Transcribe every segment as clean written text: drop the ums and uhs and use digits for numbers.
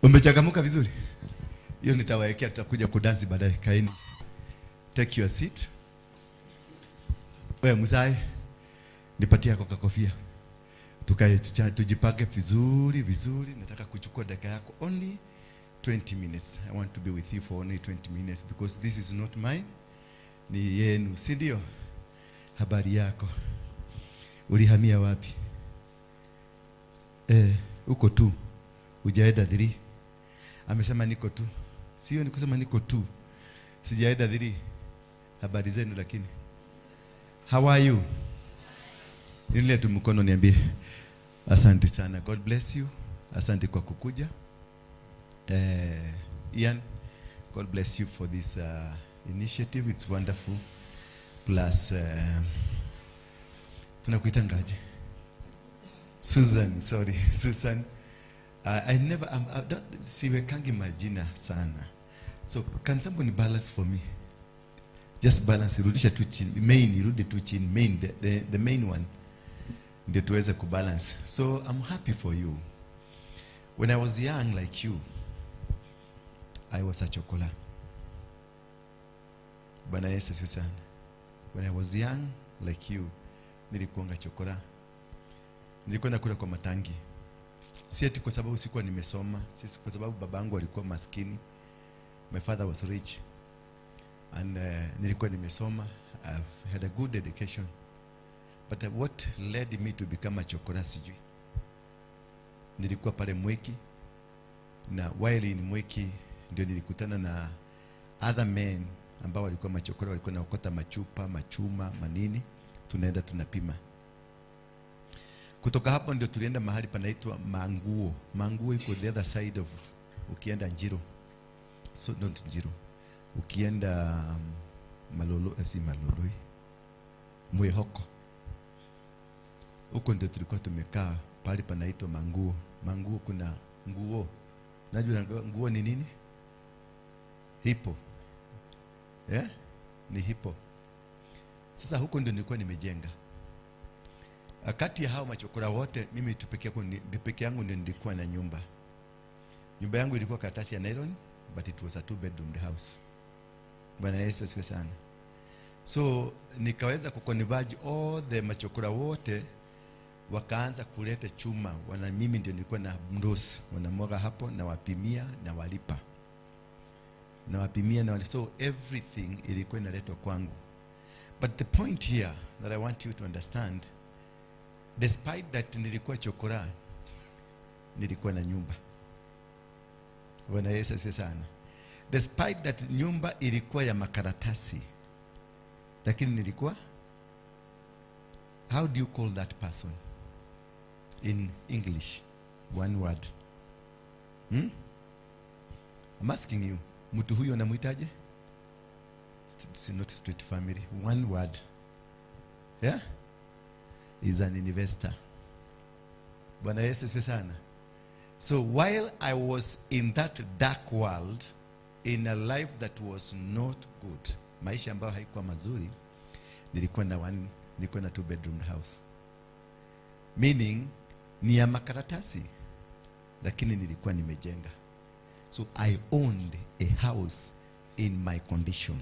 Umechagamuka vizuri? Hiyo nitawaekea, tutakuja kudansi baadaye. Kaeni. Take your seat. Wewe mzai, nipatie kwa kofia. Tukae tujipage vizuri vizuri. Nataka kuchukua dakika yako only 20 minutes. I want to be with you for only 20 minutes because this is not mine. Ni yenu, si ndio? Habari yako? Ulihamia wapi? Uko tu. Hujaenda 3. Amesema niko tu. Sio nikusema niko tu. Sijaenda 3. Habari zenu lakini. How are you? Nile tu mkono niambie. Asante sana. God bless you. Asante kwa kukuja. Ian, God bless you for this initiative. It's wonderful. Plus tunakuitangaje? Susan, sorry. Susan. I don't siwekangi majina sana. So can somebody balance for me? Just balance, rudisha tu chini. Main, rudi tu chini. Main, the main one. Ndio tuweze kubalance. So I'm happy for you. When I was young like you, I was a chokola. Bwana Yesu asifiwe sana. When I was young like you, nilikuanga chokola. Nilikuwa nakula kwa matangi. Si eti kwa sababu sikuwa nimesoma, si kwa sababu babangu alikuwa maskini. My father was rich. And nilikuwa nimesoma. I've had a good education. But what led me to become a chokola sijui. Nilikuwa pale Mweki. Na while in Mweki ndio nilikutana na other men ambao walikuwa machokola, walikuwa naokota machupa, machuma, manini. Tunaenda tunapima. Kutoka hapo ndio tulienda mahali panaitwa Manguo. Manguo iko the other side of ukienda Njiro. So not Njiro. Ukienda Malolo, si Maloloi. Mwehoko. Huko ndio tulikuwa tumekaa pale panaitwa Manguo. Manguo kuna nguo. Najua nguo ni nini? Hipo. Ni hipo. Sasa huko ndio nilikuwa nimejenga. Kati ya hao machokora wote mimi peke yangu ndio nilikuwa na nyumba. Nyumba yangu ilikuwa karatasi ya nylon, but it was a 2-bedroom house. Bwana Yesu asifiwe sana. So nikaweza kuconverge all the machokora wote, wakaanza kuleta chuma. Mimi ndio nilikuwa na mdosi, wanamwaga hapo na wapimia na walipa. Na wapimia na walipa. So everything ilikuwa inaletwa kwangu. But the point here that I want you to understand, despite that nilikuwa chokora, nilikuwa na nyumba. Bwana Yesu asifiwe sana. Despite that nyumba ilikuwa ya makaratasi, lakini nilikuwa, how do you call that person in English? One word. I'm asking you, mtu huyo namuitaje? It's not street family. One word. Yeah? Is an investor. Bwana Yesu asifiwe sana. So while I was in that dark world, in a life that was not good, maisha ambayo haikuwa mazuri, nilikuwa na 2-bedroom house. Meaning ni ya makaratasi, lakini nilikuwa nimejenga. So I owned a house in my condition.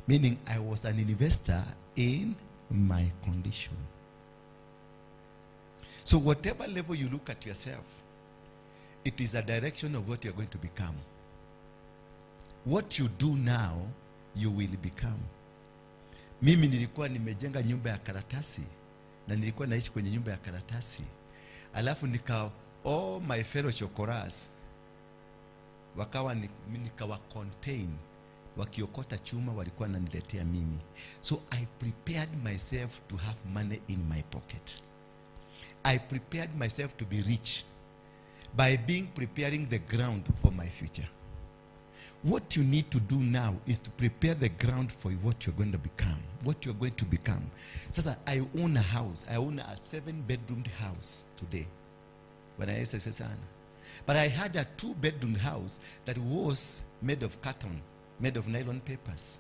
Meaning I was an investor in my condition. So whatever level you look at yourself, it is a direction of what you're going to become. What you do now, you will become. Mimi nilikuwa nimejenga nyumba ya karatasi, na nilikuwa naishi kwenye nyumba ya karatasi. Alafu all my fellow chokoras wakawa nikawa contain, wakiokota chuma walikuwa wananiletea mimi. So I prepared myself to have money in my pocket. I prepared myself to be rich by preparing the ground for my future. What you need to do now is to prepare the ground for what you're going to become. What you're going to become. Sasa, I own a house. I own a 7-bedroom house today. But I had a 2-bedroom house that was made of carton, made of nylon papers.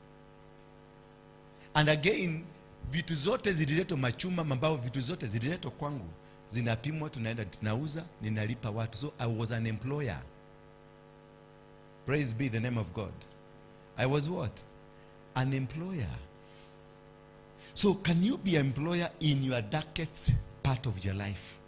And again, vitu zote zililetwa machuma, mambao vitu zote zililetwa kwangu. Zinapimwa, tunaenda tunauza, ninalipa watu. So I was an employer. Praise be the name of God. I was what? An employer. So can you be an employer in your darkest part of your life?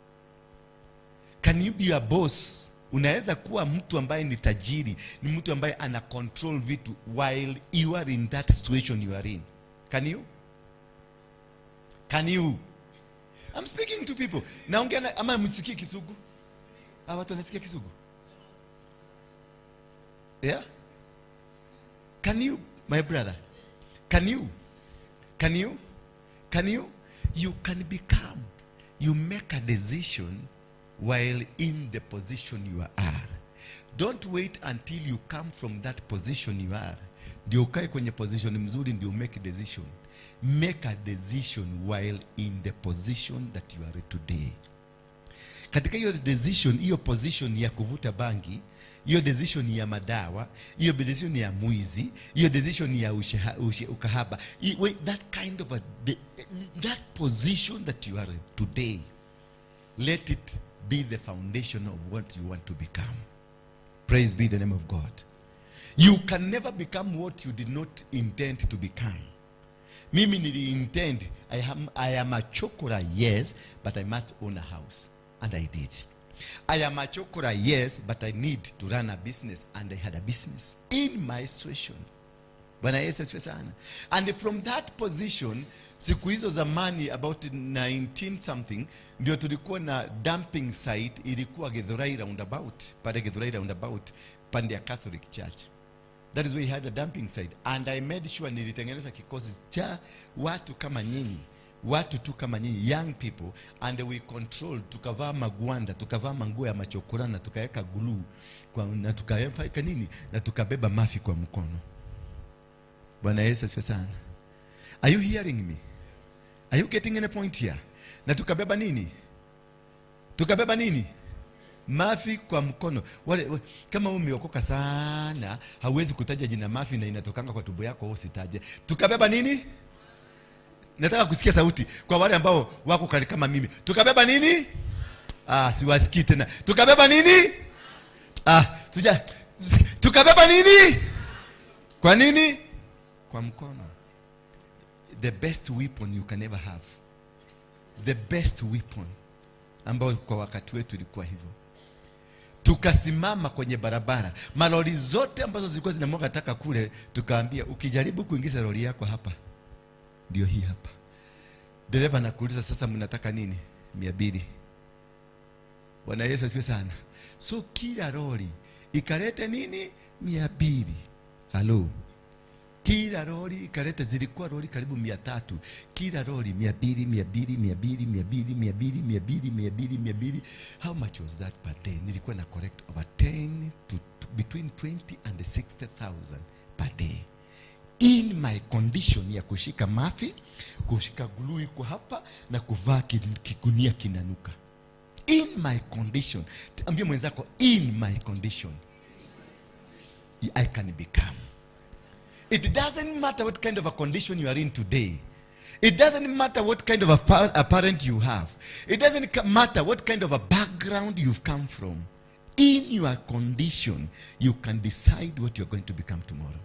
Can you be a boss? Unaweza kuwa mtu ambaye ni tajiri, ni mtu ambaye ana control vitu while you are in that situation you are in. Can you? Can you? I'm speaking to people. Naongea ama msikii Kisugu? Watu wanasikia Kisugu? Yeah? Can you, my brother? Can you? Can you? Can you? You can become. You make a decision while in the position you are. Don't wait until you come from that position you are. Ndio ukae kwenye position mzuri ndio make a decision. Make a decision while in the position that you are today. Katika hiyo decision, hiyo position ya kuvuta bangi, hiyo decision ya madawa, hiyo decision ya mwizi, hiyo decision ya ukahaba, that kind of that position that you are today, let it be the foundation of what you want to become. Praise be the name of God. You can never become what you did not intend to become. Mimi nili intend, I am a chokora, yes, but I must own a house. And I did. I am a chokora, yes, but I need to run a business. And I had a business in my situation. Bwana Yesu asifiwe sana. And from that position, siku hizo zamani, about 19 something, ndio tulikuwa na dumping site, ilikuwa Githurai roundabout, pale Githurai roundabout, pande ya Catholic Church. That is where he had a dumping site. And I made sure nilitengeneza kikosi cha watu kama nyinyi. Watu tu kama nyinyi, young people, and we control, tukavaa magwanda, tukavaa manguo ya machokora na tukaweka glue na tukaweka nini na tukabeba mafi kwa mkono. Bwana Yesu asifiwe sana. Are you hearing me? Are you getting any point here? Na tukabeba nini? Tukabeba nini? Mafi kwa mkono. Kama umeokoka sana, hauwezi kutaja jina mafi na inatokanga kwa tumbo yako, usitaje. Tukabeba nini? Nataka kusikia sauti kwa wale ambao wako kama mimi. Tukabeba nini? Siwasikii tena. Tukabeba nini? Tukabeba nini? Kwa nini? Kwa mkono. The best weapon you can ever have. The best weapon ambao kwa wakati wetu ilikuwa hivyo. Tukasimama kwenye barabara. Malori zote ambazo zilikuwa zinamwaga taka kule, tukaambia ukijaribu kuingiza lori yako hapa, ndio hii hapa. Dereva anakuuliza sasa mnataka nini? 200. Bwana Yesu asifiwe sana. So kila lori ikalete nini? 200. Hello. Kila lori ikalete, zilikuwa lori karibu 300. Kila lori 200. How much was that per day? Nilikuwa na correct over 10 to between 20 and 60,000 per day. In my condition ya kushika mafi, kushika glue iko hapa na kuvaa kigunia kinanuka. In my condition. Ambia mwenzako, in my condition I can become. It doesn't matter what kind of a condition you are in today. It doesn't matter what kind of a parent you have. It doesn't matter what kind of a background you've come from. In your condition, you can decide what you're going to become tomorrow.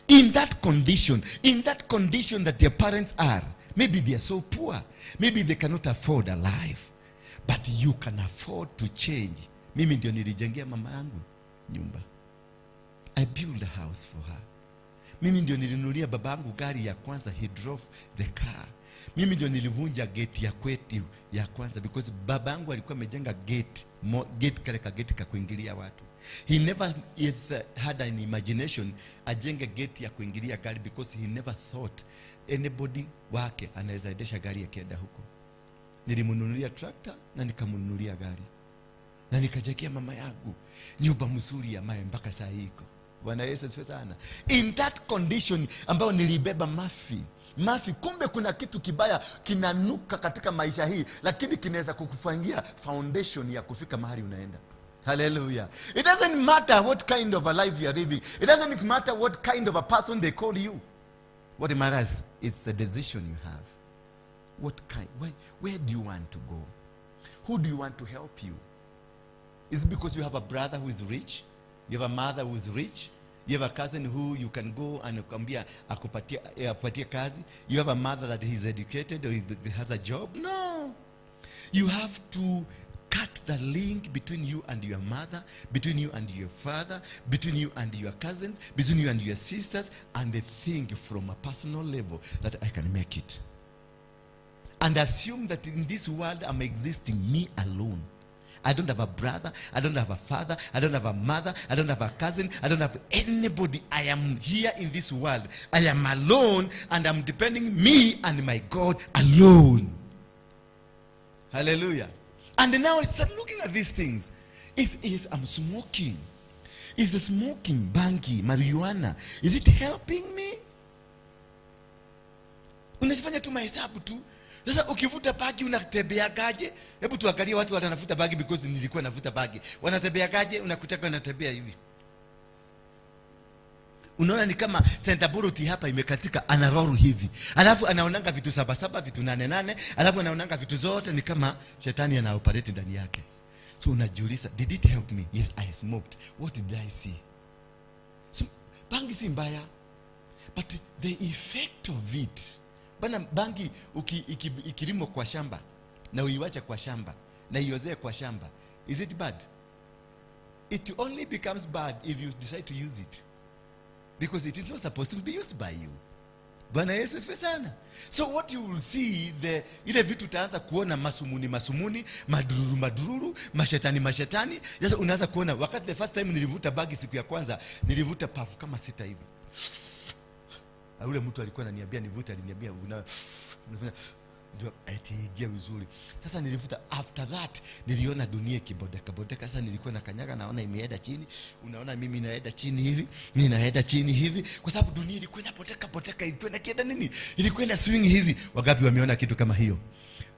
In that condition that your parents are, maybe they are so poor, maybe they cannot afford a life, but you can afford to change. Mimi ndio nilijengea mama yangu nyumba. I built a house for her. Mimi ndio nilinunulia babangu gari ya kwanza, he drove the car. Mimi ndio nilivunja gate ya kwetu ya kwanza because babangu alikuwa amejenga gate kale ka gate ka kuingilia watu. He never had an imagination ajenge gate ya kuingilia gari because he never thought anybody wake anaweza endesha gari yakienda huko. Nilimununulia tractor na nikamununulia gari. Na nikajengea mama yangu nyumba mzuri ya mawe mpaka saa hii iko. Bwana Yesu asifiwe sana. In that condition ambao nilibeba mafi, kumbe kuna kitu kibaya kinanuka katika maisha hii, lakini kinaweza kukufanyia foundation ya kufika mahali unaenda. Hallelujah. It doesn't matter what kind of a life you are living. It doesn't matter what kind of a person they call you. What matters, it's the decision you have. What kind, where do you want to go? Who do you want to help you? Is it because you have a brother who is rich? You have a mother who is rich. You have a cousin who you can go and kuambia akupatie kazi. You have a mother that is educated or has a job. No. You have to cut the link between you and your mother, between you and your father, between you and your cousins, between you and your sisters, and think from a personal level that I can make it. And assume that in this world I'm existing me alone. I don't have a brother, I don't have a father, I don't have a mother, I don't have a cousin, I don't have anybody. I am here in this world. I am alone, and I'm depending me and my God alone. Hallelujah. And now start looking at these things. I'm smoking. Is the smoking, bangi, marijuana, is it helping me? Unajifanya tu mahesabu tu. Sasa ukivuta bagi unatembea gaje? Hebu tuangalie watu wanavuta bagi because nilikuwa navuta bagi. Wanatembea gaje? Unakutaka wanatembea hivi. Unaona ni kama Centaburuti hapa imekatika, anaroru hivi. Alafu anaonanga vitu 7 vitu 8, alafu anaonanga vitu zote ni kama shetani anaoperate ndani yake. So unajiuliza, did it help me? Yes, I smoked. What did I see? So bangi si mbaya, but the effect of it. Bana bangi ikilimo kwa shamba na uiwacha kwa shamba na iozee kwa shamba, is it bad? It only becomes bad if you decide to use it, because it is not supposed to be used by you. Bwana Yesu asifiwe sana. So what you will see, ile vitu utaanza kuona masumuni, madururu, mashetani. Sasa unaanza kuona, wakati the first time nilivuta bagi siku ya kwanza, nilivuta pafu kama 6 hivi. Ule mtu alikuwa ananiambia nivute, aliniambia ndio atiingia vizuri. Sasa nilivuta, after that niliona dunia kibodeka. Sasa nilikuwa na kanyaga, naona imeenda chini. Unaona mimi naenda chini hivi, mimi naenda chini hivi, kwa sababu dunia ilikuwa inapoteka, ilikuwa inakienda nini? Ilikuwa ina swing hivi. Wangapi wameona kitu kama hiyo?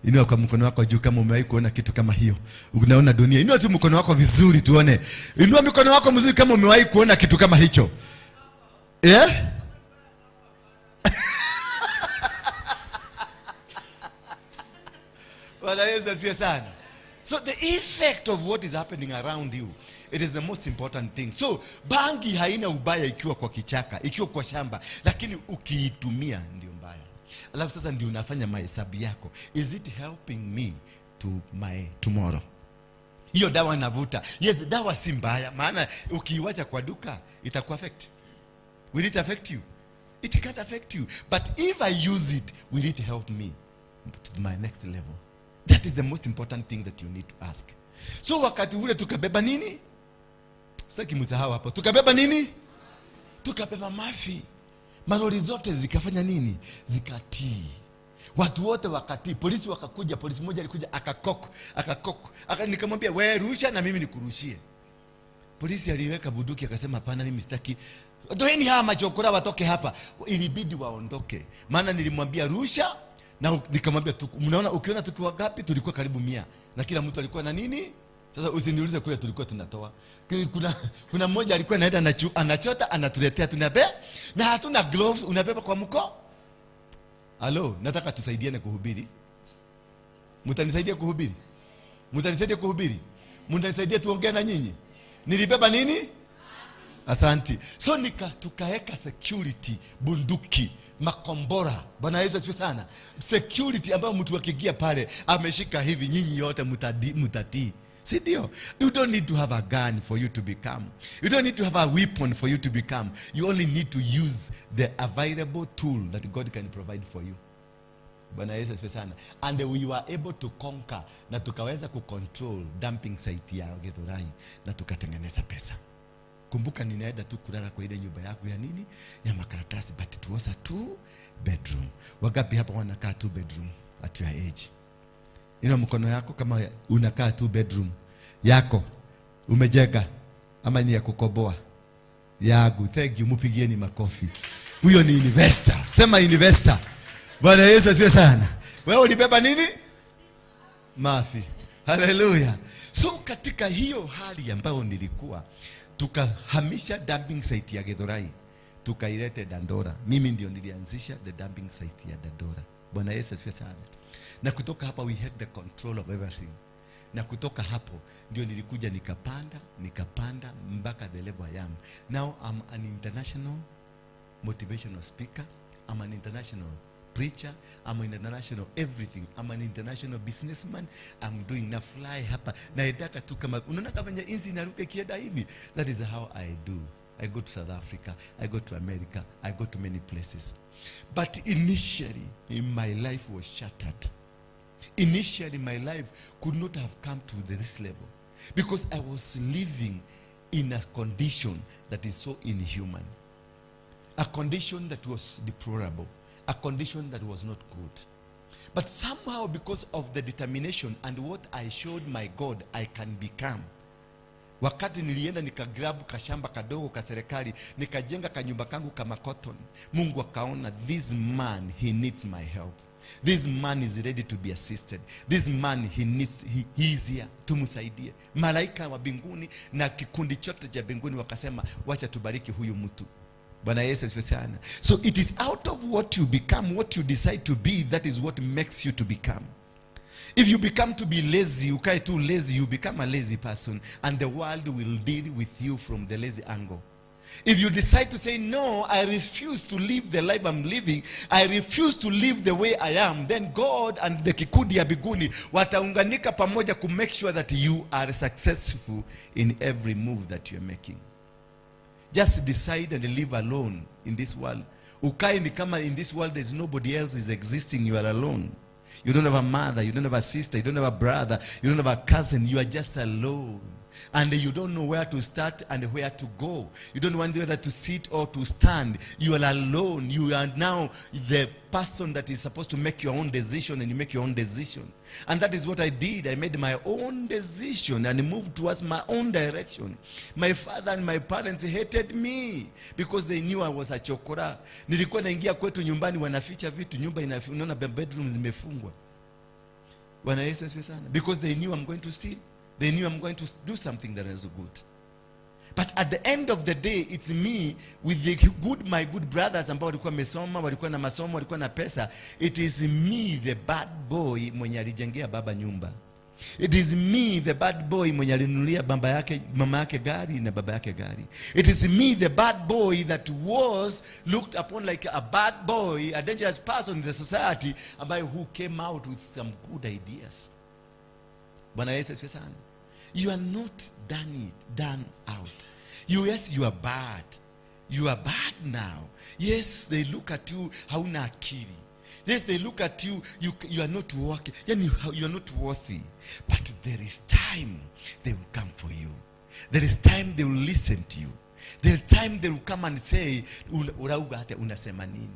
Inua kwa mkono wako juu kama umewahi kuona kitu kama hiyo. Unaona dunia. Inua tu mkono wako vizuri tuone. Inua mkono wako mzuri kama umewahi kuona kitu kama hicho. So the effect of what is happening around you, it is the most important thing. So bangi haina ubaya ikiwa kwa kichaka, ikiwa kwa shamba, lakini ukiitumia ndio mbaya. Alafu sasa ndio unafanya mahesabu yako. Is it helping me to my tomorrow? Hiyo dawa navuta. Yes, dawa si mbaya, maana ukiiwacha kwa duka itaku affect. Will it affect you? It can't affect you. But if I use it, will it help me to my next level? That is the most important thing that you need to ask. So wakati ule tukabeba nini? Sitaki msahau hapo. Tukabeba nini? Tukabeba mafi. Malori zote zikafanya nini? Zikatii. Watu wote wakatii. Polisi wakakuja, polisi mmoja alikuja akakok. Nikamwambia wewe rusha na mimi nikurushie. Polisi aliweka bunduki akasema hapana, mimi sitaki. Ndoeni hawa machokora watoke hapa. Ilibidi waondoke. Maana nilimwambia rusha. Na nikamwambia mnaona ukiona tukiwa gapi, tulikuwa karibu 100 na kila mtu alikuwa na nini. Sasa usiniulize kule tulikuwa tunatoa. Kuna mmoja alikuwa anaenda anachota anatuletea, tunabeba na hatuna gloves, unabeba kwa mkono. Halo, nataka tusaidiane kuhubiri. Mtanisaidia kuhubiri? Mtanisaidia kuhubiri? Mtanisaidia tuongee na nyinyi? Nilibeba nini? Asanti. So tukaeka security, bunduki, makombora. Bwana Yesu asifiwe sana. Security ambayo mtu akiingia pale ameshika hivi, nyinyi yote mutatii. Si ndio? You don't need to have a gun for you to become. You don't need to have a weapon for you to become. You only need to use the available tool that God can provide for you. Bwana Yesu asifiwe sana. And we were able to conquer, na tukaweza kucontrol dumping site ya Githurai, na tukatengeneza pesa. Kumbuka ninaenda tu kulala kwa ile nyumba yangu ya nini? Ya makaratasi, but it was a 2-bedroom. Wangapi hapa wanakaa 2-bedroom at your age? Ina mkono yako kama unakaa 2-bedroom yako umejenga ama ni ya kukoboa? Yangu. Thank you, mupigieni makofi. Huyo ni investor. Sema investor. Bwana Yesu asifiwe sana. Wewe ulibeba nini? Mafi. Hallelujah. So katika hiyo hali ambayo nilikuwa, tukahamisha dumping site ya Githurai, tukailete Dandora. Mimi ndio nilianzisha the dumping site ya Dandora. Bwana Yesu asifiwe sana. Na kutoka hapa we had the control of everything. Na kutoka hapo ndio nilikuja nikapanda mpaka the level I am. Now I'm an international motivational speaker. I'm an international preacher. I'm an international everything. I'm an international businessman. I'm doing na fly hapa. Naendaka tu kama unaona kama inzi inaruka kienda hivi. That is how I do. I go to South Africa, I go to America, I go to many places. But initially my life was shattered. Initially my life could not have come to this level because I was living in a condition that is so inhuman. A condition that was deplorable. A condition that was not good. But somehow because of the determination and what I showed my God I can become. Wakati nilienda nikagrabu kashamba kadogo ka serikali, nikajenga kanyumba kangu kama cotton, Mungu akaona this man he needs my help. This man is ready to be assisted. This man he is here. Tumsaidie. Malaika wa mbinguni na kikundi chote cha mbinguni wakasema wacha tubariki huyu mtu. Bwana Yesu asifiwe sana. So it is out of what you become, what you decide to be, that is what makes you to become. If you become to be lazy, ukae too lazy, you become a lazy person and the world will deal with you from the lazy angle. If you decide to say, no, I refuse to live the life I'm living, I refuse to live the way I am, then God and the kikundi ya mbinguni wataunganika pamoja to make sure that you are successful in every move that you're making. Just decide and live alone in this world. Ukae ni kama in this world there's nobody else is existing, you are alone. You don't have a mother, you don't have a sister, you don't have a brother, you don't have a cousin, you are just alone. And you don't know where to start and where to go. You don't know whether to sit or to stand. You are alone. You are now the person that is supposed to make your own decision, and you make your own decision. And that is what I did. I made my own decision and moved towards my own direction. My father and my parents hated me because they knew I was a chokora. Nilikuwa naingia kwetu nyumbani wanaficha vitu, nyumba unaona bedroom zimefungwa. Bwana Yesu asifiwe sana. Because they knew I'm going to steal. They knew I'm going to do something that is good. But at the end of the day, it's me with my good brothers ambao walikuwa mesoma, walikuwa na masomo, walikuwa na pesa. It is me, the bad boy, mwenye alijengea baba nyumba. It is me, the bad boy, mwenye alinunulia mama yake gari na baba yake gari. It is me, the bad boy that was looked upon like a bad boy, a dangerous person in the society, who came out with some good ideas. Bwana Yesu asifiwe sana. You are not done out. Yes, you are bad. You are bad now. Yes, they look at you, hauna akili. Yes, they look at you, you are not working. You are not worthy. But there is time they will come for you. There is time they will listen to you. There is time they will come and say, unauga hata unasema nini?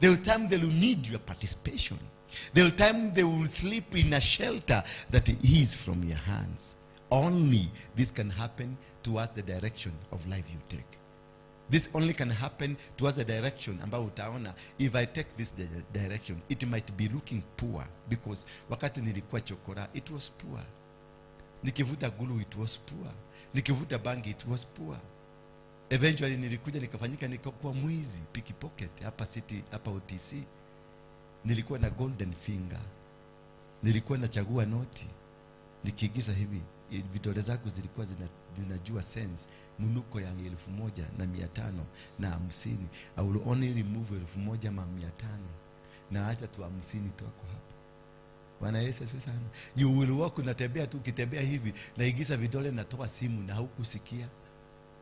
There is time they will need your participation. There will time they will sleep in a shelter that is from your hands. Only this can happen towards the direction of life you take. This only can happen towards the direction ambao utaona, if I take this direction, it might be looking poor. Because wakati nilikuwa chokora, it was poor. Nikivuta gulu, it was poor. Nikivuta bangi, it was poor. Eventually nilikuja nikafanyika nikakuwa mwizi, pickpocket, hapa city, hapa OTC. Nilikuwa na golden finger. Nilikuwa nachagua noti. Nikiigiza hivi, vidole zangu zilikuwa zinajua sense, munuko ya 1,500 na 50. I will only remove 1,500 na acha tu 50 toko hapa. Bwana Yesu asifiwe sana. You will walk, unatembea tu, ukitembea hivi naigiza vidole, natoa simu na hukusikia.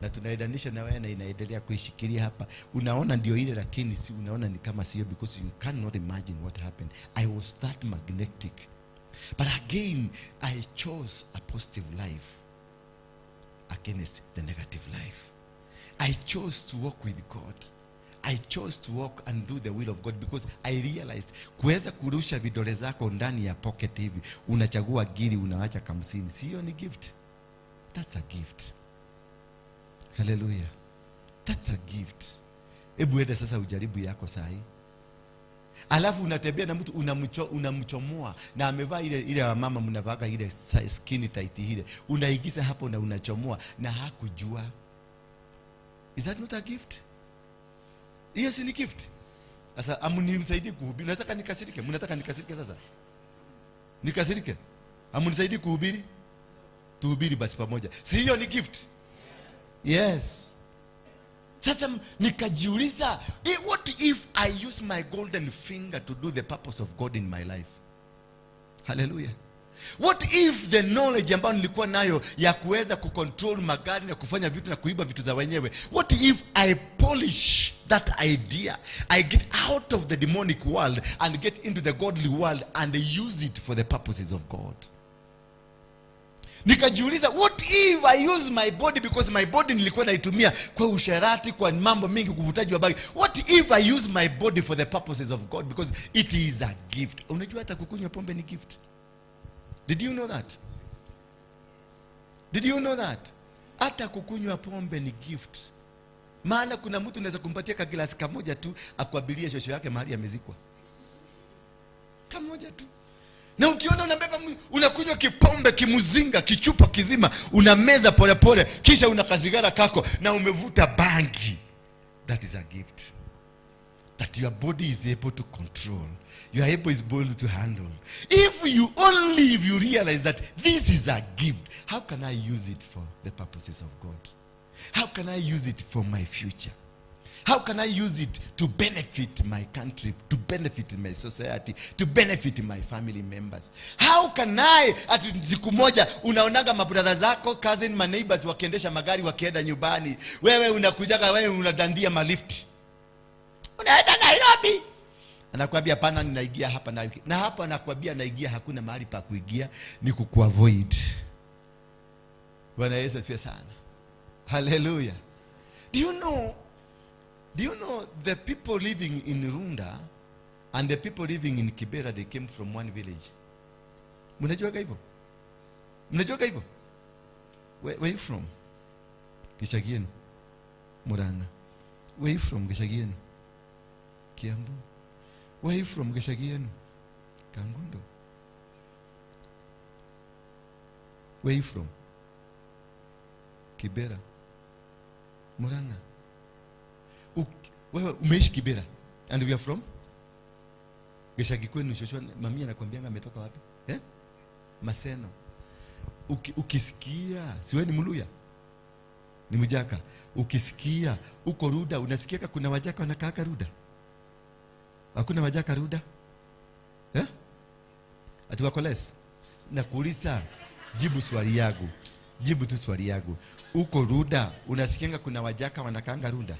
Na tunaidanisha na wewe na inaendelea kuishikilia hapa. Unaona ndio ile, lakini si unaona ni kama sio, because you cannot imagine what happened. I was that magnetic. But again, I chose a positive life against the negative life. I chose to walk with God. I chose to walk and do the will of God, because I realized kuweza kurusha vidole zako ndani ya pocket hivi, unachagua giri, unaacha 50, sio ni gift. That's a gift. Hallelujah. That's a gift. Hebu ende sasa ujaribu yako sahi. Alafu unatembea na mtu unamchomoa na amevaa ile mama mnavaga ile skinny tight ile. Unaigiza hapo na unachomoa na hakujua. Is that not a gift? Yes, ni gift. Sasa amnisaidie kuhubiri. Nataka nikasirike. Mnataka nikasirike sasa? Nikasirike. Amunisaidi kuhubiri? Tuhubiri basi pamoja. Si hiyo ni gift? Yes. Sasa nikajiuliza, what if I use my golden finger to do the purpose of God in my life? Hallelujah. What if the knowledge ambayo nilikuwa nayo ya kuweza kucontrol magari na kufanya vitu na kuiba vitu za wenyewe, what if I polish that idea, I get out of the demonic world and get into the godly world and use it for the purposes of God? Nikajiuliza, what if I use my body, because my body nilikuwa naitumia kwa usherati, kwa mambo mingi, kuvutaji wa bangi. What if I use my body for the purposes of God, because it is a gift? Unajua hata kukunywa pombe ni gift. Did you know that? Did you know that? Hata kukunywa pombe ni gift. Maana kuna mtu unaweza kumpatia kagilasi kamoja tu akuabilie shosho yake mahali amezikwa. Kamoja tu. Na ukiona unabeba unakunywa kipombe kimuzinga kichupa kizima, unameza pole pole, kisha unakazigara kako na umevuta bangi. That is a gift that your body is able to control. Your able is able to handle. If you realize that this is a gift, how can I use it for the purposes of God? How can I use it for my future? How can I use it to benefit my country, to benefit my society, to benefit my family members? How can I, ati siku moja unaonaga mabrother zako, cousin, my neighbors wakiendesha magari wakienda nyumbani, wewe unakujaga, wewe unadandia malifti, unaenda Nairobi, anakuambia hapana, ninaingia hapa na hapa, anakuambia naigia, hakuna mahali pa kuingia, ni kukuavoid. Bwana Yesu asifiwe sana. Hallelujah. Do you know the people living in Runda and the people living in Kibera, they came from one village? Mnajua hivyo? Mnajua hivyo? Where are you from? Kishagienu. Murang'a. Where are you from? Kishagienu. Kiambu. Where are you from? Kishagienu. Kangundo. Where are you from? Kibera. Murang'a. Wewe umeishi Kibera and we are from Geshagi kwenu. Shosho mamia anakuambianga ametoka wapi? Maseno. Ukisikia, si wewe ni Mluya? Ni Mjaka. Ukisikia uko Ruda, unasikia kuna Wajaka wanakaa Ruda? Hakuna Wajaka Ruda? Ati wako less? Nakuuliza, jibu swali yangu. Jibu tu swali yangu. Uko Ruda, unasikia kuna Wajaka wanakaa Ruda?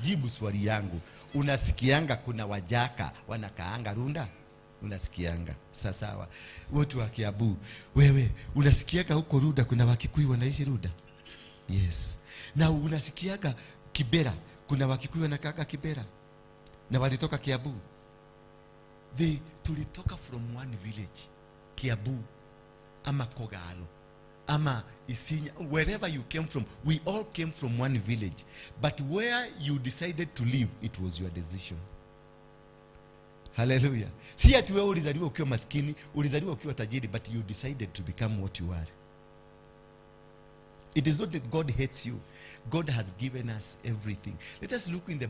Jibu swali yangu. Unasikianga kuna Wajaka wanakaanga Runda? Unasikianga? Sawa. Watu wa Kiabu, wewe unasikiaga huko Ruda kuna Wakikuyu wanaishi Ruda? Yes. Na unasikiaga Kibera kuna Wakikuyu wanakaanga Kibera? Na walitoka Kiabu. Tulitoka from one village, Kiabu ama Kogalo ama Isinya, wherever you came from, we all came from one village. But where you decided to live, it was your decision. Hallelujah. Si ati wewe ulizaliwa ukiwa maskini, ulizaliwa ukiwa tajiri, but you decided to become what you are. It is not that God hates you. God has given us everything. Let us look in the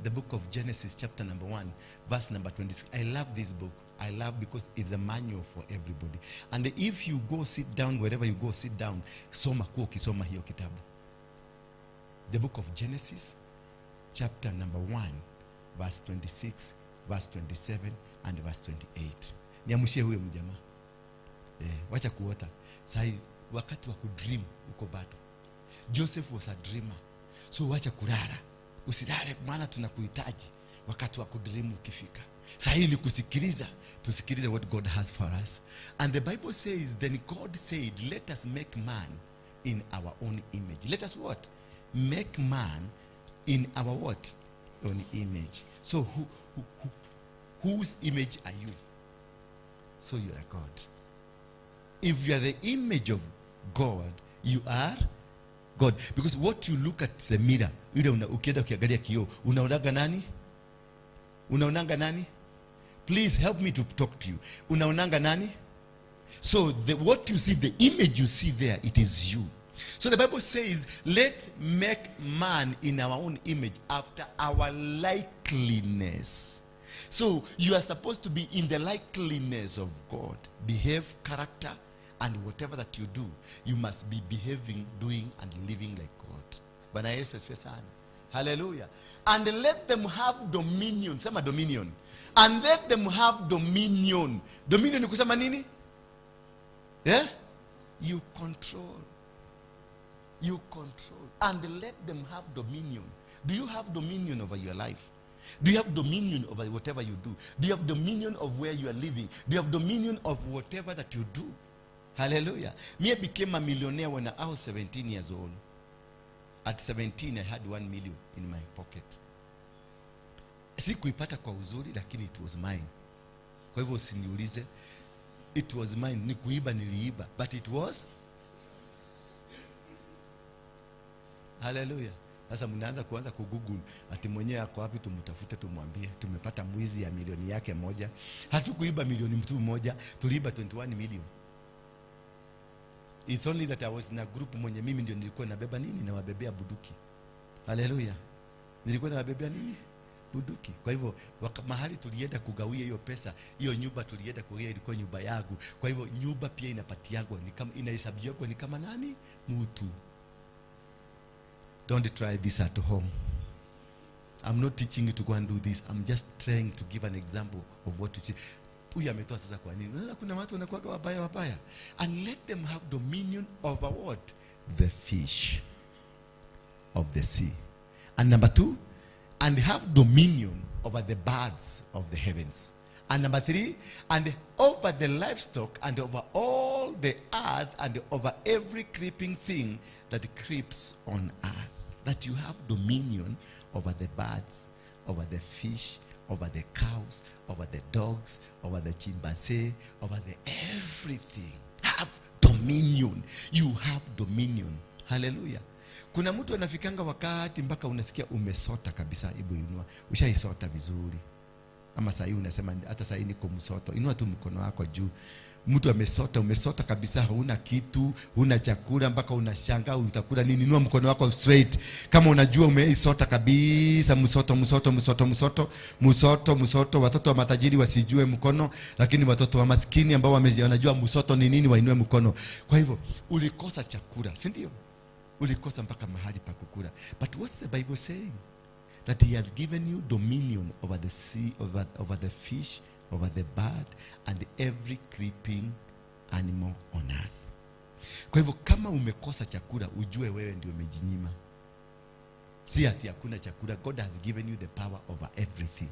book of Genesis, chapter number 1, verse number 26. I love this book. I love because it's a manual for everybody. And if you go sit down, wherever you go sit down, soma kuo kisoma hiyo kitabu. The book of Genesis, chapter number 1, verse 26, verse 27, and verse 28. Niamushie huyo mjamaa. Wacha kuota. Sahi wakati wa kudream uko bado. Joseph was a dreamer. So wacha kulala. Usilale maana tunakuhitaji wakati wa kudream ukifika. Sahi ni kusikiliza. Tusikilize what God has for us. And the Bible says, then God said, let us make man in our own image. Let us what? Make man in our what? Own image. So whose image are you? So you are God. If you are the image of God, you are God. Because what you look at the mirror, ukienda ukiangalia kioo, unaonaga nani? Unaonanga nani? Please help me to talk to you. Unaonanga nani? So what you see, the image you see there, it is you. So the Bible says, let make man in our own image, after our likeness. So you are supposed to be in the likeness of God. Behave, character, and whatever that you do, you must be behaving, doing, and living like God. Bwana Yesu asifiwe sana. Hallelujah. And let them have dominion. Sema dominion. And let them have dominion. Dominion ni kusema nini? Yeah? You control. You control. And let them have dominion. Do you have dominion over your life? Do you have dominion over whatever you do? Do you have dominion of where you are living? Do you have dominion of whatever that you do? Hallelujah. Me became a millionaire when I was 17 years old. At 17 I had 1 million in my pocket. Sikuipata kwa uzuri, lakini it was mine. Kwa hivyo usiniulize, it was mine. Ni kuiba niliiba, but it was. Hallelujah. Sasa mnaanza kuanza kugoogle ati mwenyewe ako wapi, tumtafute tumwambie tumepata mwizi ya milioni yake moja. Hatukuiba milioni mtu mmoja, tuliiba 21 million. It's only that I was in a group mwenye mimi ndio nilikuwa nabeba nini, na wabebea buduki. Hallelujah. Nilikuwa nabebea nini? Buduki. Kwa hivyo mahali tulienda kugawia hiyo pesa, hiyo nyumba tulienda kugawia ilikuwa nyumba yangu. Kwa hivyo nyumba pia inapatiagwa, ni kama inahesabiwa ni kama nani? Mtu. Don't try this at home. I'm not teaching you to go and do this. I'm just trying to give an example of what to see. Huyu ametoa sasa kwa nini? Unaona kuna watu wanakuwa wabaya. And let them have dominion over what? The fish of the sea. And number 2, and have dominion over the birds of the heavens. And number 3, and over the livestock, and over all the earth, and over every creeping thing that creeps on earth. That you have dominion over the birds, over the fish, over the cows, over the dogs, over the chimpanzee, over the everything. Have dominion. You have dominion. Hallelujah. Kuna mtu anafikanga wakati mpaka unasikia umesota kabisa. Hebu inua. Ushaisota vizuri. Ama sasa unasema hata sasa niko msoto. Inua tu mkono wako juu. Mtu amesota, umesota kabisa, huna kitu, huna chakula, mpaka unashangaa utakula nini. Inua mkono wako straight kama unajua umeisota kabisa. Msoto. Watoto wa matajiri wasijue mkono, lakini watoto wa maskini ambao wanajua msoto ni nini wainue mkono. Kwa hivyo ulikosa chakula, si ndio? Ulikosa mpaka mahali pa kukula. But what's the Bible saying? That he has given you dominion over the sea, over the fish, over the bird, and every creeping animal on earth. Kwa hivyo kama umekosa chakula, ujue wewe ndio umejinyima. Si ati hakuna chakula. God has given you the power over everything.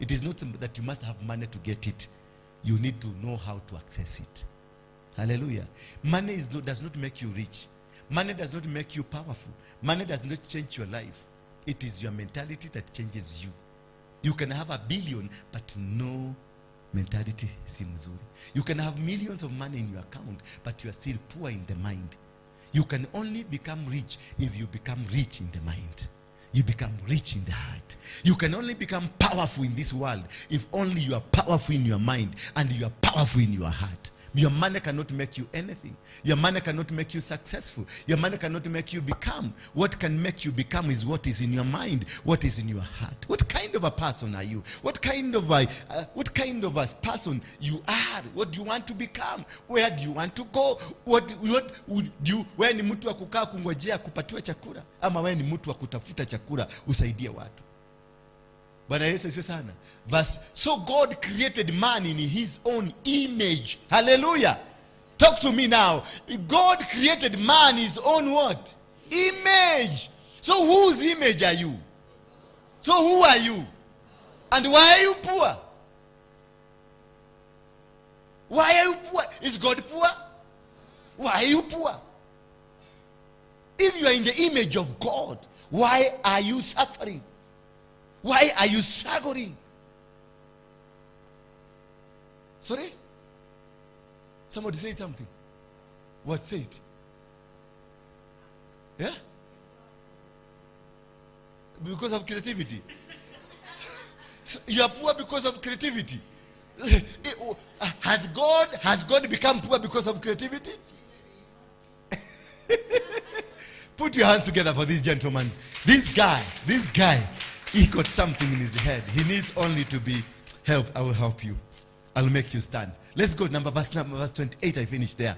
It is not that you must have money to get it. You need to know how to access it. Hallelujah. Money does not make you rich. Money does not make you powerful. Money does not change your life. It is your mentality that changes you. You can have 1 billion, but no mentality si mzuri. You can have millions of money in your account, but you are still poor in the mind. You can only become rich if you become rich in the mind. You become rich in the heart. You can only become powerful in this world if only you are powerful in your mind and you are powerful in your heart. Your money cannot make you anything. Your money cannot make you successful. Your money cannot make you become. What can make you become is what is in your mind, what is in your heart. What kind of a person are you? What kind of a person you are? What do you want to become? Where do you want to go? What would you? Wewe ni mtu wa kukaa kungojea kupatiwa chakula, ama wewe ni mtu wa kutafuta chakula usaidie watu? Bwana Yesu asifiwe sana. So God created man in his own image. Hallelujah. Talk to me now. God created man in his own what? Image. So whose image are you? So who are you? And why are you poor? Why are you poor? Is God poor? Why are you poor? If you are in the image of God, why are you suffering? Why are you struggling? Sorry? Somebody say something. What? Say it. Yeah? Because of creativity. So you are poor because of creativity. Has God become poor because of creativity? Put your hands together for this gentleman. This guy, he got something in his head. He needs only to be Help, I will help you. I'll make you stand. Let's go, verse 28, I finished there.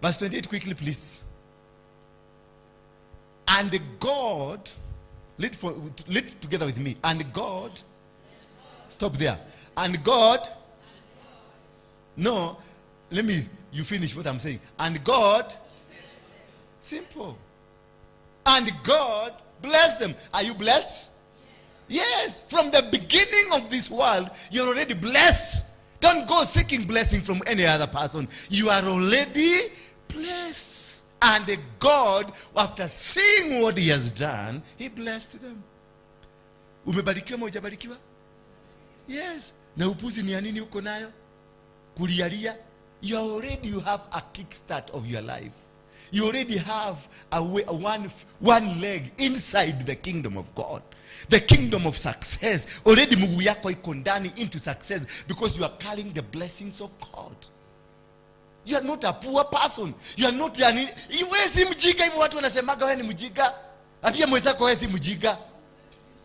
Verse 28, quickly, please. And God, lead together with me. And God, stop there. And God, no, you finish what I'm saying. And God, simple. And God blessed them. Are you blessed? Yes. From the beginning of this world, you're already blessed. Don't go seeking blessing from any other person. You are already blessed. And God, after seeing what he has done, he blessed them. Umebarikiwa, hujabarikiwa? Yes. Na upuzi ni nini uko nayo? Kulialia. You have a kickstart of your life. You already have one leg inside the kingdom of God. The kingdom of success. Already mguu yako iko ndani into success because you are carrying the blessings of God. You are not a poor person. You are not wewe si mjinga hivyo watu wanasemaga wewe ni mjinga. Apia mwenzako wewe si mjinga.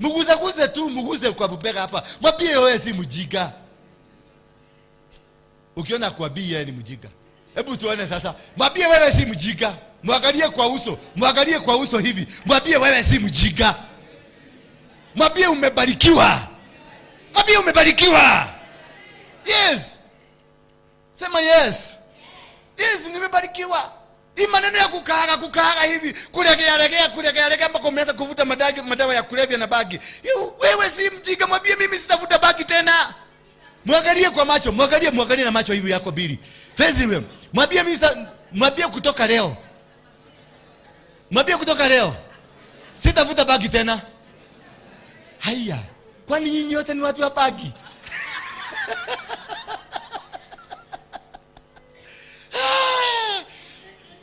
Mguze tu, mguze kwa bubega hapa. Mwambie wewe si mjinga. Ukiona kuambia yeye ni mjinga. Hebu tuone sasa. Mwambie wewe si mjinga. Mwangalie kwa uso hivi. Mwambie wewe si mjinga. Mwambie umebarikiwa. Mwambie umebarikiwa. Yes. Sema yes. Yes, nimebarikiwa. Hii maneno ya kukaanga hivi, kulegea mpaka umeanza kuvuta madawa ya kulevya na bagi. Wewe si mjinga, mwambie mimi sitavuta bagi tena. Mwangalie kwa macho, mwangalie na macho hivi yako bili. Face him. Mwambie kutoka leo. Mwambie kutoka leo. Sitavuta bagi tena. Haya. Kwani nyinyi wote ni watu wa bagi?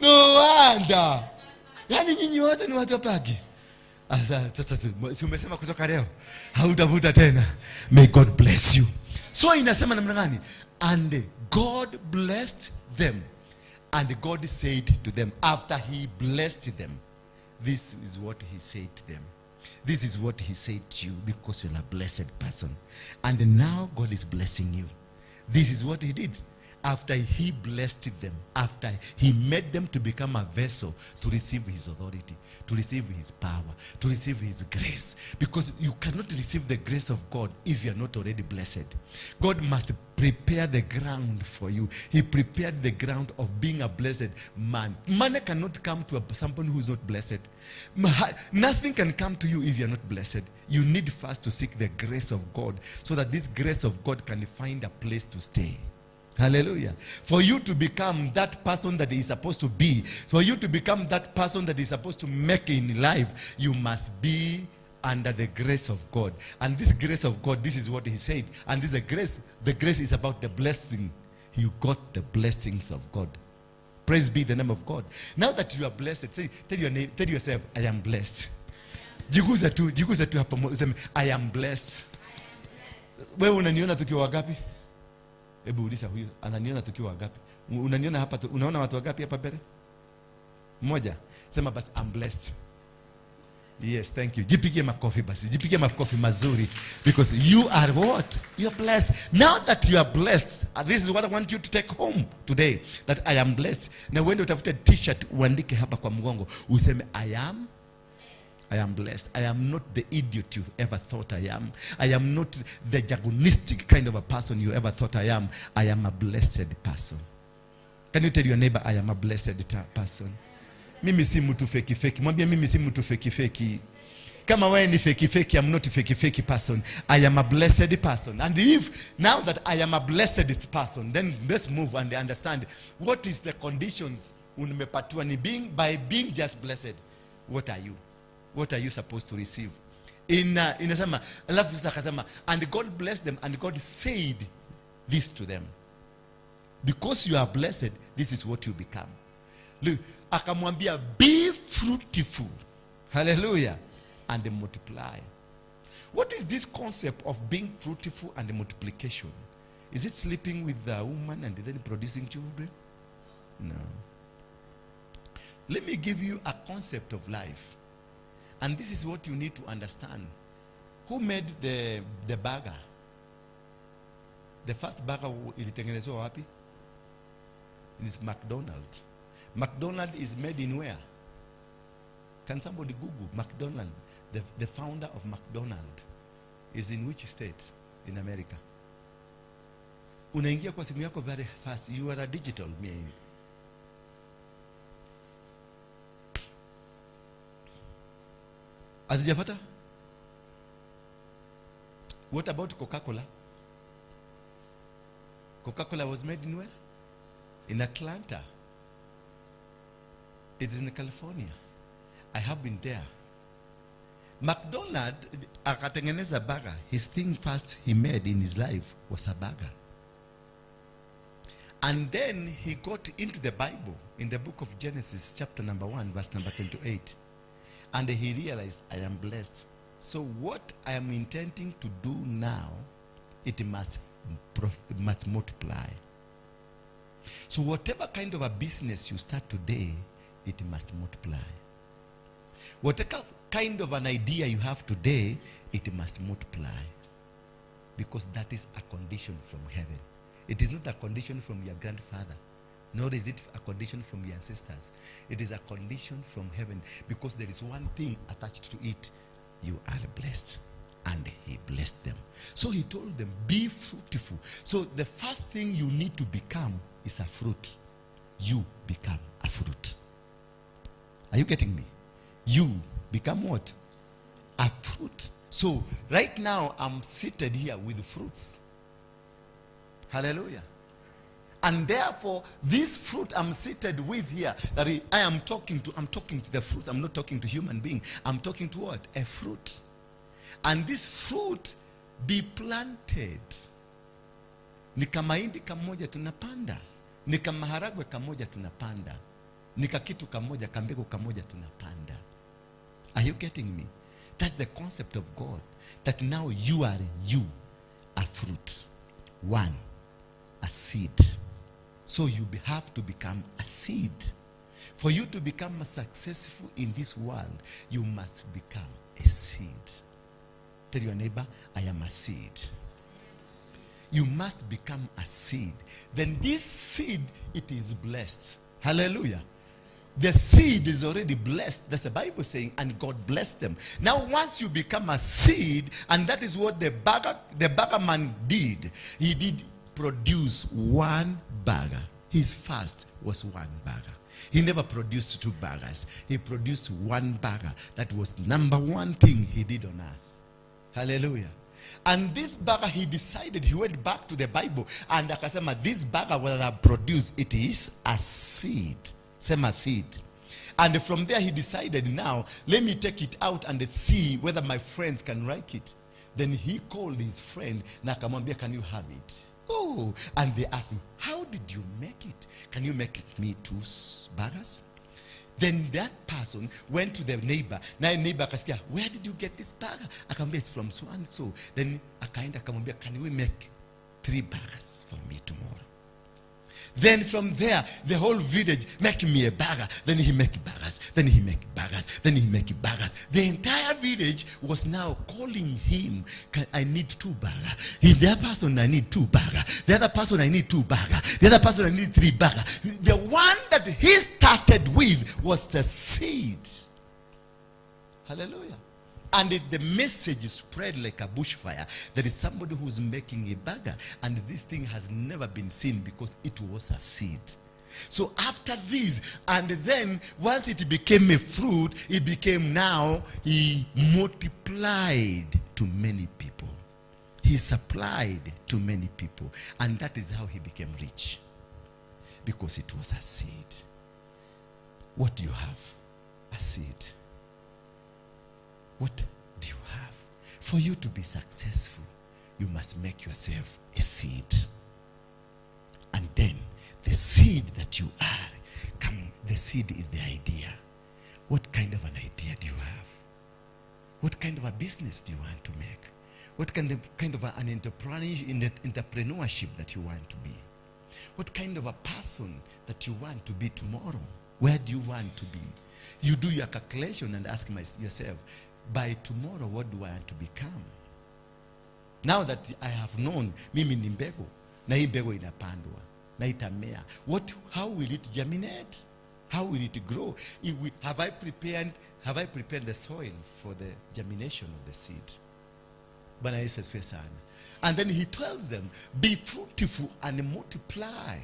No wonder. Yaani nyinyi wote ni watu wa bagi. Sasa si umesema kutoka leo hautavuta tena. May God bless you. So inasema namna gani? And God blessed them. And God said to them, after he blessed them, this is what he said to them. This is what he said to you because you're a blessed person. And now God is blessing you. This is what he did. After he blessed them, after he made them to become a vessel to receive his authority, to receive his power, to receive his grace. Because you cannot receive the grace of God if you are not already blessed. God must prepare the ground for you. He prepared the ground of being a blessed man. Money cannot come to someone who is not blessed. Nothing can come to you if you are not blessed. You need first to seek the grace of God so that this grace of God can find a place to stay. Hallelujah. For you to become that person that is supposed to be, for you to become that person that is supposed to make in life, you must be under the grace of God. And this grace of God, this is what he said. And this is the grace is about the blessing. You got the blessings of God. Praise be the name of God. Now that you are blessed, say, tell yourself, I am blessed. Jiguza tu hapa, I am blessed. Wewe unaniona tukiwa wagapi? Hebu uliza huyo, ananiona tukiwa wagapi? Unaniona hapa, unaona watu wagapi hapa mbele? Mmoja. Sema basi, I'm blessed. Yes, thank you. Jipigie makofi basi. Jipigie makofi mazuri. Because you are what? You are blessed. Now that you are blessed, this is what I want you to take home today. That I am blessed. Na uende utafute t-shirt uandike hapa kwa mgongo. Useme I am blessed. I am not the idiot you ever thought I am. I am not the jagonistic kind of a person you ever thought I am. I am a blessed person. Can you tell your neighbor, I am a blessed person? Mimi si mtu feki. Mwambie mimi si mtu feki. Kama wewe ni feki, I'm not a feki person. I am a blessed person. And if now that I am a blessed person, then let's move and understand what is the conditions umepatiwa ni by being just blessed. What are you? What are you supposed to receive? Inasema, alafu sasa akasema, and God blessed them, and God said this to them. Because you are blessed, this is what you become. Look, akamwambia, be fruitful. Hallelujah. And multiply. What is this concept of being fruitful and multiplication? Is it sleeping with the woman and then producing children? No. Let me give you a concept of life. And this is what you need to understand. Who made the burger? The first burger ilitengenezwa wapi? It's McDonald's. McDonald's is made in where? Can somebody Google McDonald's? The founder of McDonald's is in which state in America? Unaingia kwa simu yako very fast. You are a digital man. Azijapata? What about Coca-Cola? Coca-Cola was made in where? In Atlanta. It is in California. I have been there. McDonald akatengeneza burger. His thing first he made in his life was a burger. And then he got into the Bible in the book of Genesis chapter number 1 verse number 28. And he realized, I am blessed. So what I am intending to do now, it must multiply. So whatever kind of a business you start today, it must multiply. Whatever kind of an idea you have today, it must multiply. Because that is a condition from heaven. It is not a condition from your grandfather, nor is it a condition from your ancestors. It is a condition from heaven, because there is one thing attached to it. You are blessed. And he blessed them. So he told them, be fruitful. So the first thing you need to become is a fruit. You become a fruit. Are you getting me? You become what? A fruit. So right now I'm seated here with fruits. Hallelujah. And therefore this fruit I'm seated with here, that I am talking to, I'm talking to the fruit. I'm not talking to human being. I'm talking to what? A fruit. And this fruit be planted. Ni kamahindi kamoja tunapanda. Ni kamaharagwe kamoja tunapanda. Ni kakitu kamoja, kambegu kamoja tunapanda. Are you getting me? That's the concept of God. That now you are a fruit. One, a seed. So you have to become a seed. For you to become successful in this world, you must become a seed. Tell your neighbor, I am a seed. You must become a seed. Then this seed, it is blessed. Hallelujah. The seed is already blessed. That's the Bible saying, and God blessed them. Now once you become a seed, and that is what the burger man did. He did produce one burger. His first was one burger. He never produced two burgers. He produced one burger. That was number one thing he did on earth. Hallelujah. And this burger, he decided, he went back to the Bible, and akasema, this burger what I produced, it is a seed. Same a seed. And from there he decided, now let me take it out and see whether my friends can like it. Then he called his friend, na akamwambia, can you have it? Oh, and they asked him, how did you make it? Can you make me two burgers? Then that person went to the neighbor. Now neighbor akasikia, where did you get this burger? Akamwambia, it's from so and so. Then akaenda akamwambia, can we make 3 burgers for me tomorrow? Then from there, the whole village make me a burger. Then he make burgers. Then he make burgers. Then he make burgers. The entire village was now calling him, I need 2 burgers. The other person, I need 2 burgers. The other person, I need 2 burgers. The other person, I need 3 burgers. The one that he started with was the seed. Hallelujah. And the message spread like a bushfire. There is somebody who's making a burger, and this thing has never been seen because it was a seed. So after this, and then once it became a fruit, it became now, he multiplied to many people. He supplied to many people. And that is how he became rich. Because it was a seed. What do you have? A seed. What do you have? For you to be successful, you must make yourself a seed. And then the seed that you are, the seed is the idea. What kind of an idea do you have? What kind of a business do you want to make? What kind of an entrepreneurship that you want to be? What kind of a person that you want to be tomorrow? Where do you want to be? You do your calculation and ask yourself, by tomorrow, what do I want to become? Now that I have known, mimi ni mbegu, na hii mbegu inapandwa na itamea. How will it germinate? How will it grow? Have I prepared the soil for the germination of the seed? Bwana Yesu asifiwe sana. And then he tells them, be fruitful and multiply.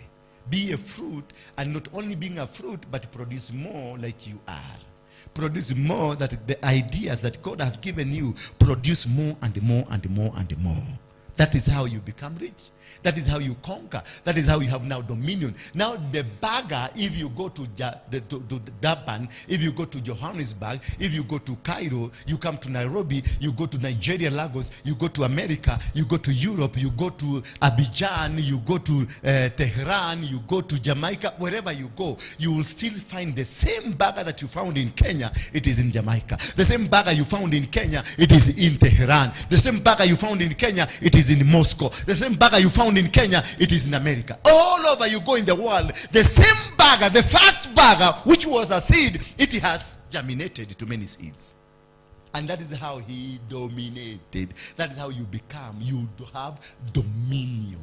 Be a fruit, and not only being a fruit, but produce more like you are. Produce more, that the ideas that God has given you, produce more and more and more and more. That is how you become rich. That is how you conquer. That is how you have now dominion. Now the bagger, if you go to Durban, if you go to Johannesburg, if you go to Cairo, you come to Nairobi, you go to Nigeria, Lagos, you go to America, you go to Europe, you go to Abidjan, you go to Tehran, you go to Jamaica, wherever you go, you will still find the same bagger that you found in Kenya, it is in Jamaica. The same bagger you found in Kenya, it is in Tehran. The same bagger you found in Kenya, it is in Moscow. The same bagger you found in Kenya, it is in America. All over you go in the world, the same bagger, the first bagger, which was a seed, it has germinated to many seeds. And that is how he dominated. That is how you become. You have dominion.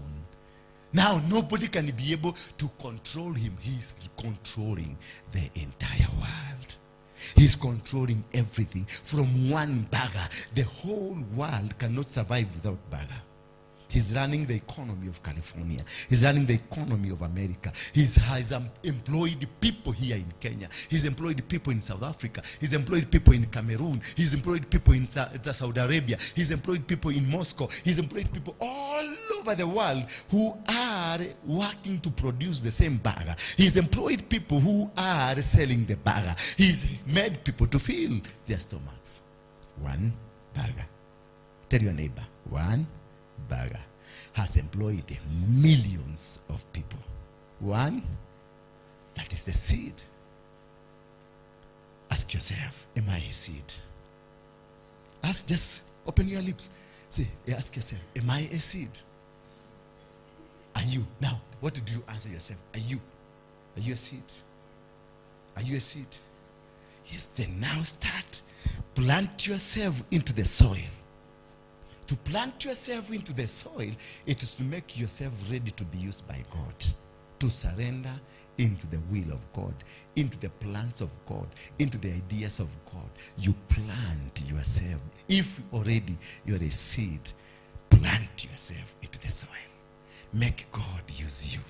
Now nobody can be able to control him. He's controlling the entire world. He's controlling everything. From one bagger, the whole world cannot survive without bagger. He's running the economy of California. He's running the economy of America. He's employed people here in Kenya. He's employed people in South Africa. He's employed people in Cameroon. He's employed people in Saudi Arabia. He's employed people in Moscow. He's employed people all over the world who are working to produce the same burger. He's employed people who are selling the burger. He's made people to fill their stomachs. One burger. Tell your neighbor, one burger has employed millions of people. One, that is the seed. Ask yourself, am I a seed? Just open your lips. Say, ask yourself, am I a seed? Are you? Now, what do you answer yourself? Are you a seed? Are you a seed? Yes, then now start. Plant yourself into the soil. To plant yourself into the soil, it is to make yourself ready to be used by God. To surrender into the will of God, into the plans of God, into the ideas of God. You plant yourself. If already you're a seed, plant yourself into the soil. Make God use you.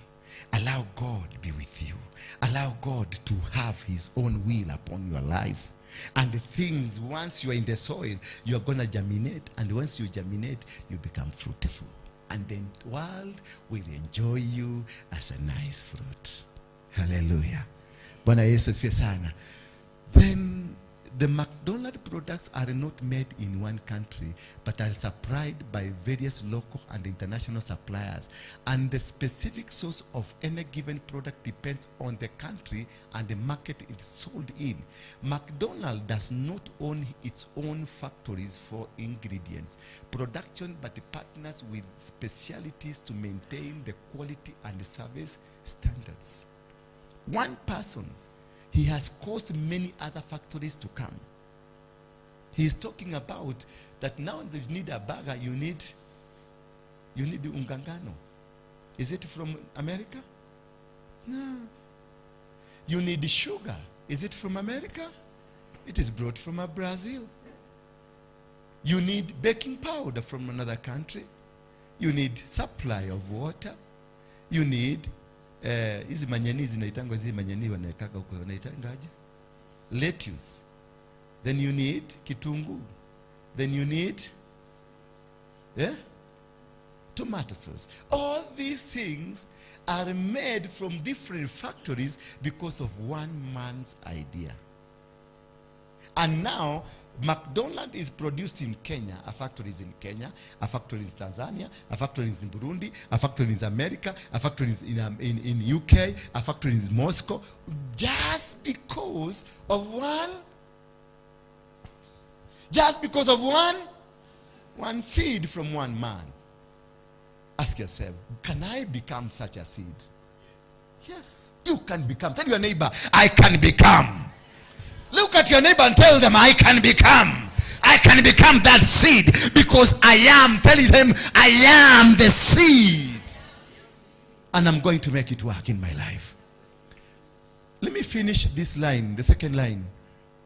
Allow God be with you. Allow God to have his own will upon your life. And the things, once you are in the soil, you are going to germinate. And once you germinate, you become fruitful. And then the world will enjoy you as a nice fruit. Hallelujah. Bwana Yesu asifiwe sana. Then the McDonald's products are not made in one country, but are supplied by various local and international suppliers. And the specific source of any given product depends on the country and the market it's sold in. McDonald's does not own its own factories for ingredients production, but partners with specialties to maintain the quality and service standards. One person, he has caused many other factories to come. He's talking about that now that you need a burger, you need ungangano. Is it from America? No. You need sugar. Is it from America? It is brought from Brazil. You need baking powder from another country. You need supply of water. You need hizi manyani zinaitangwa hizi manyani wanaekaka huko wanaitangaje? Lettuce. Then you need kitungu. Then you need tomato sauce. All these things are made from different factories because of one man's idea. And now McDonald's is produced in Kenya. A factory is in Kenya, a factory is in Tanzania, a factory is in Burundi, a factory is in America, a factory is in UK, a factory is in Moscow, just because of one seed from one man. Ask yourself, can I become such a seed? Yes, you can become. Tell your neighbor, I can become. Look at your neighbor and tell them, I can become that seed, because I am, telling them, I am the seed. And I'm going to make it work in my life. Let me finish this line. The second line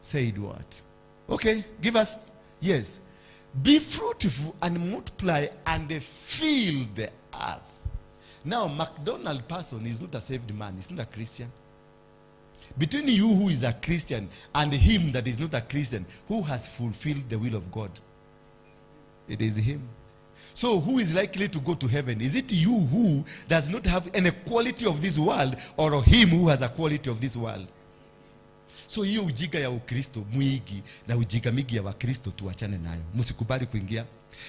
said what? Okay, give us, yes. Be fruitful and multiply and fill the earth. Now, McDonald person is not a saved man. He's not a Christian. Between you who is a Christian and him that is not a Christian, who has fulfilled the will of God? It is him. So who is likely to go to heaven? Is it you who does not have any quality of this world, or him who has a quality of this world? So hiyo ujinga ya Ukristo mwingi na ujinga mingi ya Wakristo tuachane nayo. Msikubali kuingia.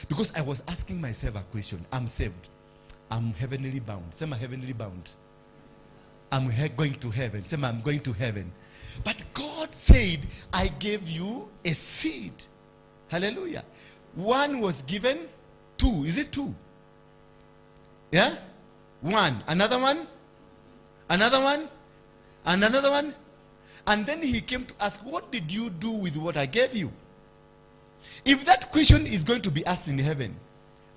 Because I was asking myself a question. I'm saved. I'm heavenly bound. Sema heavenly bound. I'm going to heaven. Sema I'm going to heaven. But God said, I gave you a seed. Hallelujah. One was given, two. Is it two? Yeah? One. Another one? Another one? And another one? And then he came to ask, what did you do with what I gave you? If that question is going to be asked in heaven,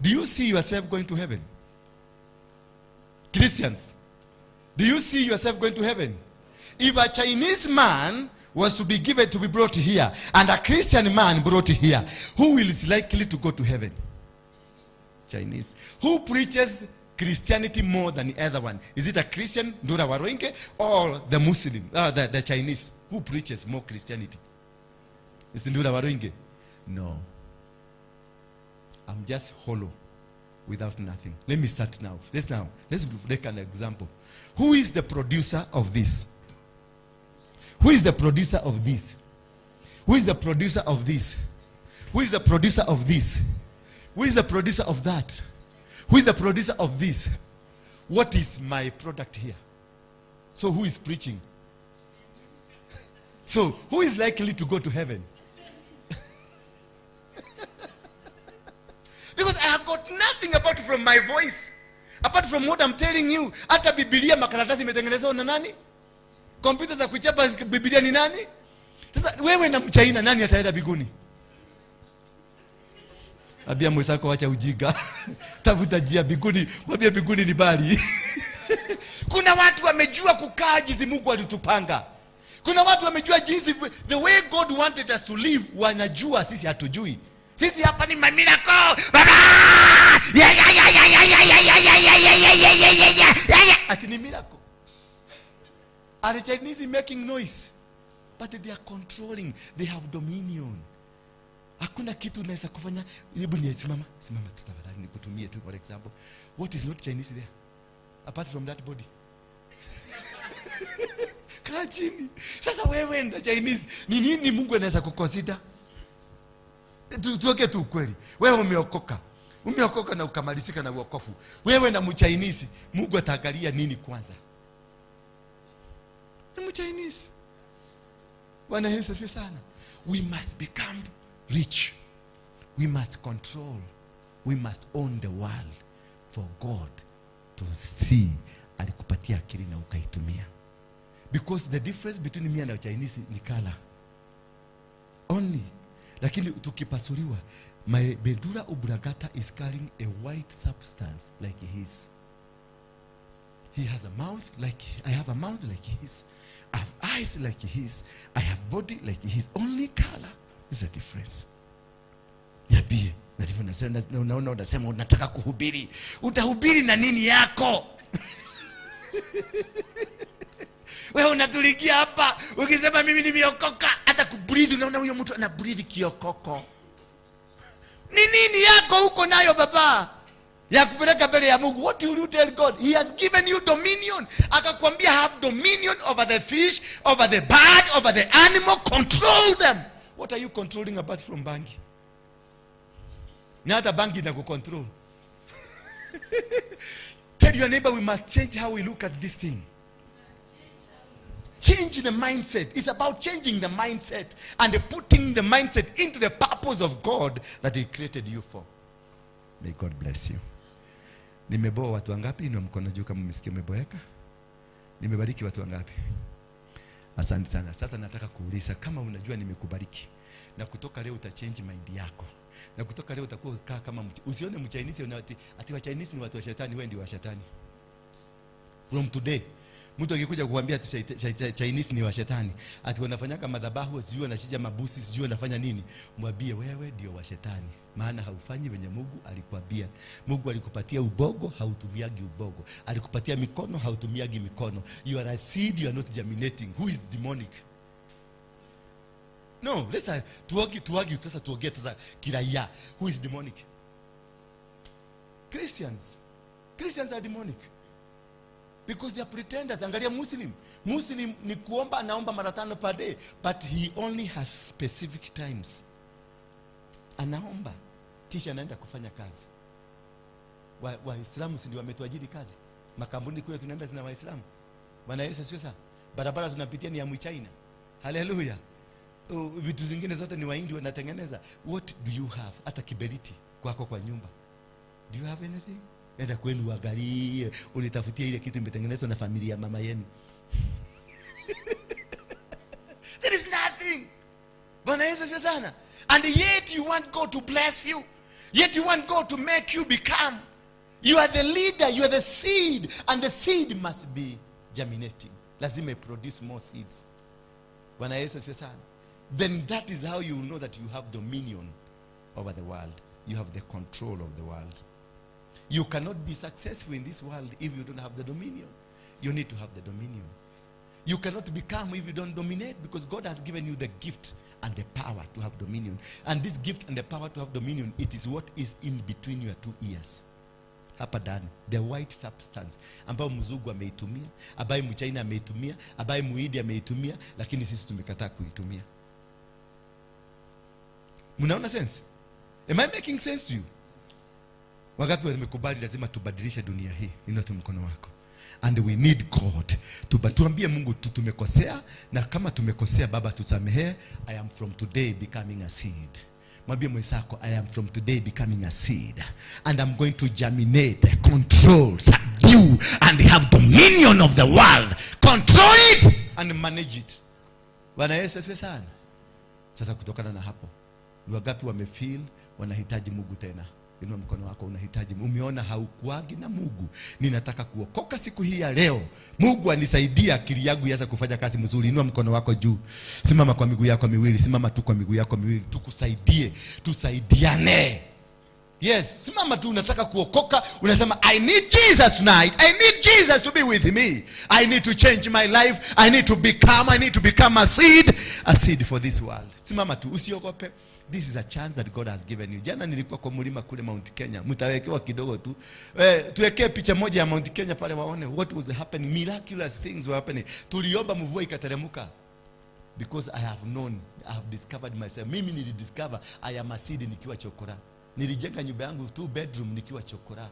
do you see yourself going to heaven? Christians, do you see yourself going to heaven? If a Chinese man was to be given to be brought here, and a Christian man brought here, who is likely to go to heaven? Chinese. Who preaches Christianity more than the other one? Is it a Christian, Ndura Waroinge, or the Muslim, the Chinese? Who preaches more Christianity? Is it Ndura Waroinge? No. I'm just hollow, without nothing. Let me start now. Let's take an example. Who is the producer of this? Who is the producer of this? Who is the producer of this? Who is the producer of this? Who is the producer of that? Who is the producer of this? What is my product here? So who is preaching? So who is likely to go to heaven? Because I have got nothing apart from my voice, apart from what I'm telling you. Hata Biblia makaratasi imetengenezwa na nani? Kompyuta za kuchapa Biblia ni nani? Sasa wewe na Mchina nani ataenda biguni? Abia mwenzako acha ujinga. Tafuta njia biguni, mwambie biguni ni bali. Kuna watu wamejua kukaa jinsi Mungu alitupanga. Kuna watu wamejua jinsi the way God wanted us to live, wanajua sisi hatujui. Sisi hapa ni miracle. Baba! Ati ni miracle. Are the Chinese making noise? But they are controlling. They have dominion. Hakuna kitu unaweza kufanya. Hebu ni simama tu tafadhali nikutumie tu for example. What is not Chinese there? Apart from that body. Kaa chini. Sasa wewe na Chinese ni nini Mungu anaweza kuconsider? Tuoke tu kweli. Wewe umeokoka. Umeokoka na ukamalizika na wokovu. Wewe na Mchinese, Mungu ataangalia nini kwanza? Ni Mchinese. Bwana Yesu asifiwe sana. We must become rich. We must control. We must own the world for God to see alikupatia akili na ukaitumia. Because the difference between me and the Chinese ni color. Only. Lakini tukipasuliwa, my Bedura Ubragata is carrying a white substance like his. He has a mouth like, I have a mouth like his. I have eyes like his. I have body like his. Only color is a difference. Yabie, na ndivyo unaona unasema unataka kuhubiri. Utahubiri na nini yako? Wewe unatulikia hapa ukisema mimi nimeokoka, hata kubreathe unaona huyo mtu ana breathe kiokoko. Ni nini yako huko nayo baba? Ya kupeleka mbele ya Mungu. What will you tell God? He has given you dominion. Akakwambia have dominion over the fish, over the bird, over the animal, control them. What are you controlling apart from bangi? Na hata bangi na kucontrol. Tell your neighbor we must change how we look at this thing. Change the mindset. It's about changing the mindset and putting the mindset into the purpose of God that He created you for. May God bless you. Nimeboa watu wangapi? Inua mkono juu kama umesikia umeboeka. Nimebariki watu wangapi? Asante sana. Sasa nataka kuuliza kama unajua nimekubariki. Na kutoka leo utachange mind yako. Na kutoka leo utakuwa kaa kama usione Mchinese ati wa Chinese ni watu wa shetani, wewe ndio wa shetani. from today. Mtu akikuja kukuambia Chinese ni wa shetani, ati wanafanyaka madhabahu, sijui wanachija mabusi, sijui wanafanya nini, mwambie wewe ndio wa shetani. Maana haufanyi venye Mungu alikwambia. Mungu alikupatia ubogo, hautumiagi ubogo. Alikupatia mikono, hautumiagi mikono. You are a seed, you are not germinating. Who is demonic? No, let's tuagi sasa tuongee sasa kiraia. Who is demonic? Christians. Christians are demonic. Because they are pretenders. Angalia Muslim. Muslim ni kuomba, anaomba mara 5 per day, but he only has specific times. Anaomba kisha anaenda kufanya kazi. Waislamu si ndio wametuajiri kazi? Makampuni kule tunaenda zina Waislamu. Bwana Yesu asifiwe sana. Barabara tunapitia ni ya Mchina. Hallelujah. Vitu zingine zote ni Wahindi wanatengeneza. What do you have? Hata kiberiti kwako kwa nyumba. Do you have anything? Enda kwenu uangalie, ulitafutia ile kitu imetengenezwa na familia mama yenu. There is nothing. Bwana Yesu asifiwe sana. And yet you want God to bless you. Yet you want God to make you become. You are the leader, you are the seed, and the seed must be germinating. Lazima produce more seeds. Bwana Yesu asifiwe sana. Then that is how you know that you have dominion over the world. You have the control of the world. You cannot be successful in this world if you don't have the dominion. You need to have the dominion. You cannot become if you don't dominate, because God has given you the gift and the power to have dominion. And this gift and the power to have dominion, it is what is in between your 2 ears. Hapa ndani, the white substance ambayo mzungu ameitumia, ambayo mchina ameitumia, ambayo muhindi ameitumia, lakini sisi tumekataa kuitumia. Mnaona sense? Am I making sense to you? Wakati tumekubali lazima tubadilishe dunia hii. Inua mkono wako. And we need God to tuambie Mungu tumekosea, na kama tumekosea Baba tusamehe. I am from today becoming a seed. Mwambie mwenzako, I am from today becoming a seed, and I'm going to germinate, control, subdue, and have dominion of the world. Control it and manage it. Bwana Yesu asifiwe sana. Sasa kutokana na hapo, ni wangapi wamefeel wanahitaji Mungu tena? Inua mkono wako, unahitaji. Umeona haukuagi na Mungu. Ninataka kuokoka siku hii ya leo. Mungu anisaidie akili yangu ianze kufanya kazi mzuri. Inua mkono wako juu. Simama kwa miguu yako miwili. Simama tu kwa miguu yako miwili. Tukusaidie. Tusaidiane. Yes, simama tu, unataka kuokoka. Unasema I need Jesus tonight. I need Jesus to be with me. I need to change my life. I need to become a seed for this world. Simama tu, usiogope. This is a chance that God has given you. Jana nilikuwa kwa mlima kule Mount Kenya. Mtawekewa kidogo tu. Tuwekee picha moja ya Mount Kenya pale waone what was happening. Miraculous things were happening. Tuliomba mvua ikateremka. Because I have known, I have discovered myself. Mimi nilidiscover I am a seed nikiwa chokora. Nilijenga nyumba yangu 2 bedroom nikiwa chokora.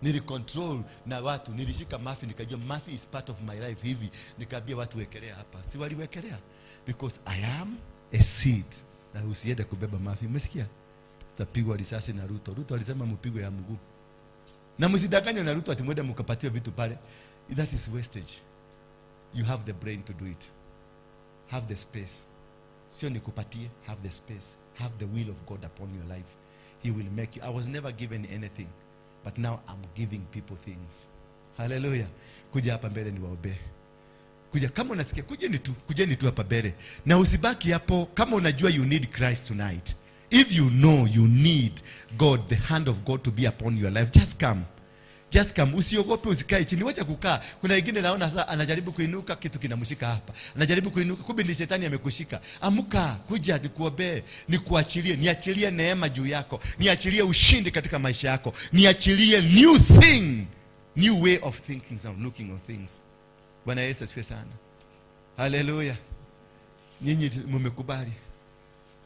Nilicontrol na watu. Nilishika mafi, nikajua mafi is part of my life hivi. Nikaambia watu wekelea hapa. Si waliwekelea. Because I am a seed. Na usiende kubeba mafi. Umesikia? Tapigwa risasi na Ruto. Ruto alisema mpigwe ya mguu. Na msidanganywe na Ruto ati mwende mkapatiwe vitu pale. That is wastage. You have the brain to do it. Have the space. Sio nikupatie, have the space. Have the will of God upon your life. He will make you. I was never given anything, but now I'm giving people things. Hallelujah. Kuja hapa mbele niwaombe. Kuja kama unasikia, kujeni tu hapa mbele. Na usibaki hapo kama unajua you need Christ tonight. If you know you need God, the hand of God to be upon your life, just come. Just come. Usiogope, usikae chini, wacha kukaa. Kuna wengine naona sasa anajaribu kuinuka, kitu kinamshika hapa. Anajaribu kuinuka, kumbe ni shetani amekushika. Amuka, kuja nikuombe, nikuachilie, niachilie neema juu yako. Niachilie ushindi katika maisha yako. Niachilie new thing, new way of thinking and looking on things. Bwana Yesu asifiwe sana. Hallelujah. Nyinyi mmekubali.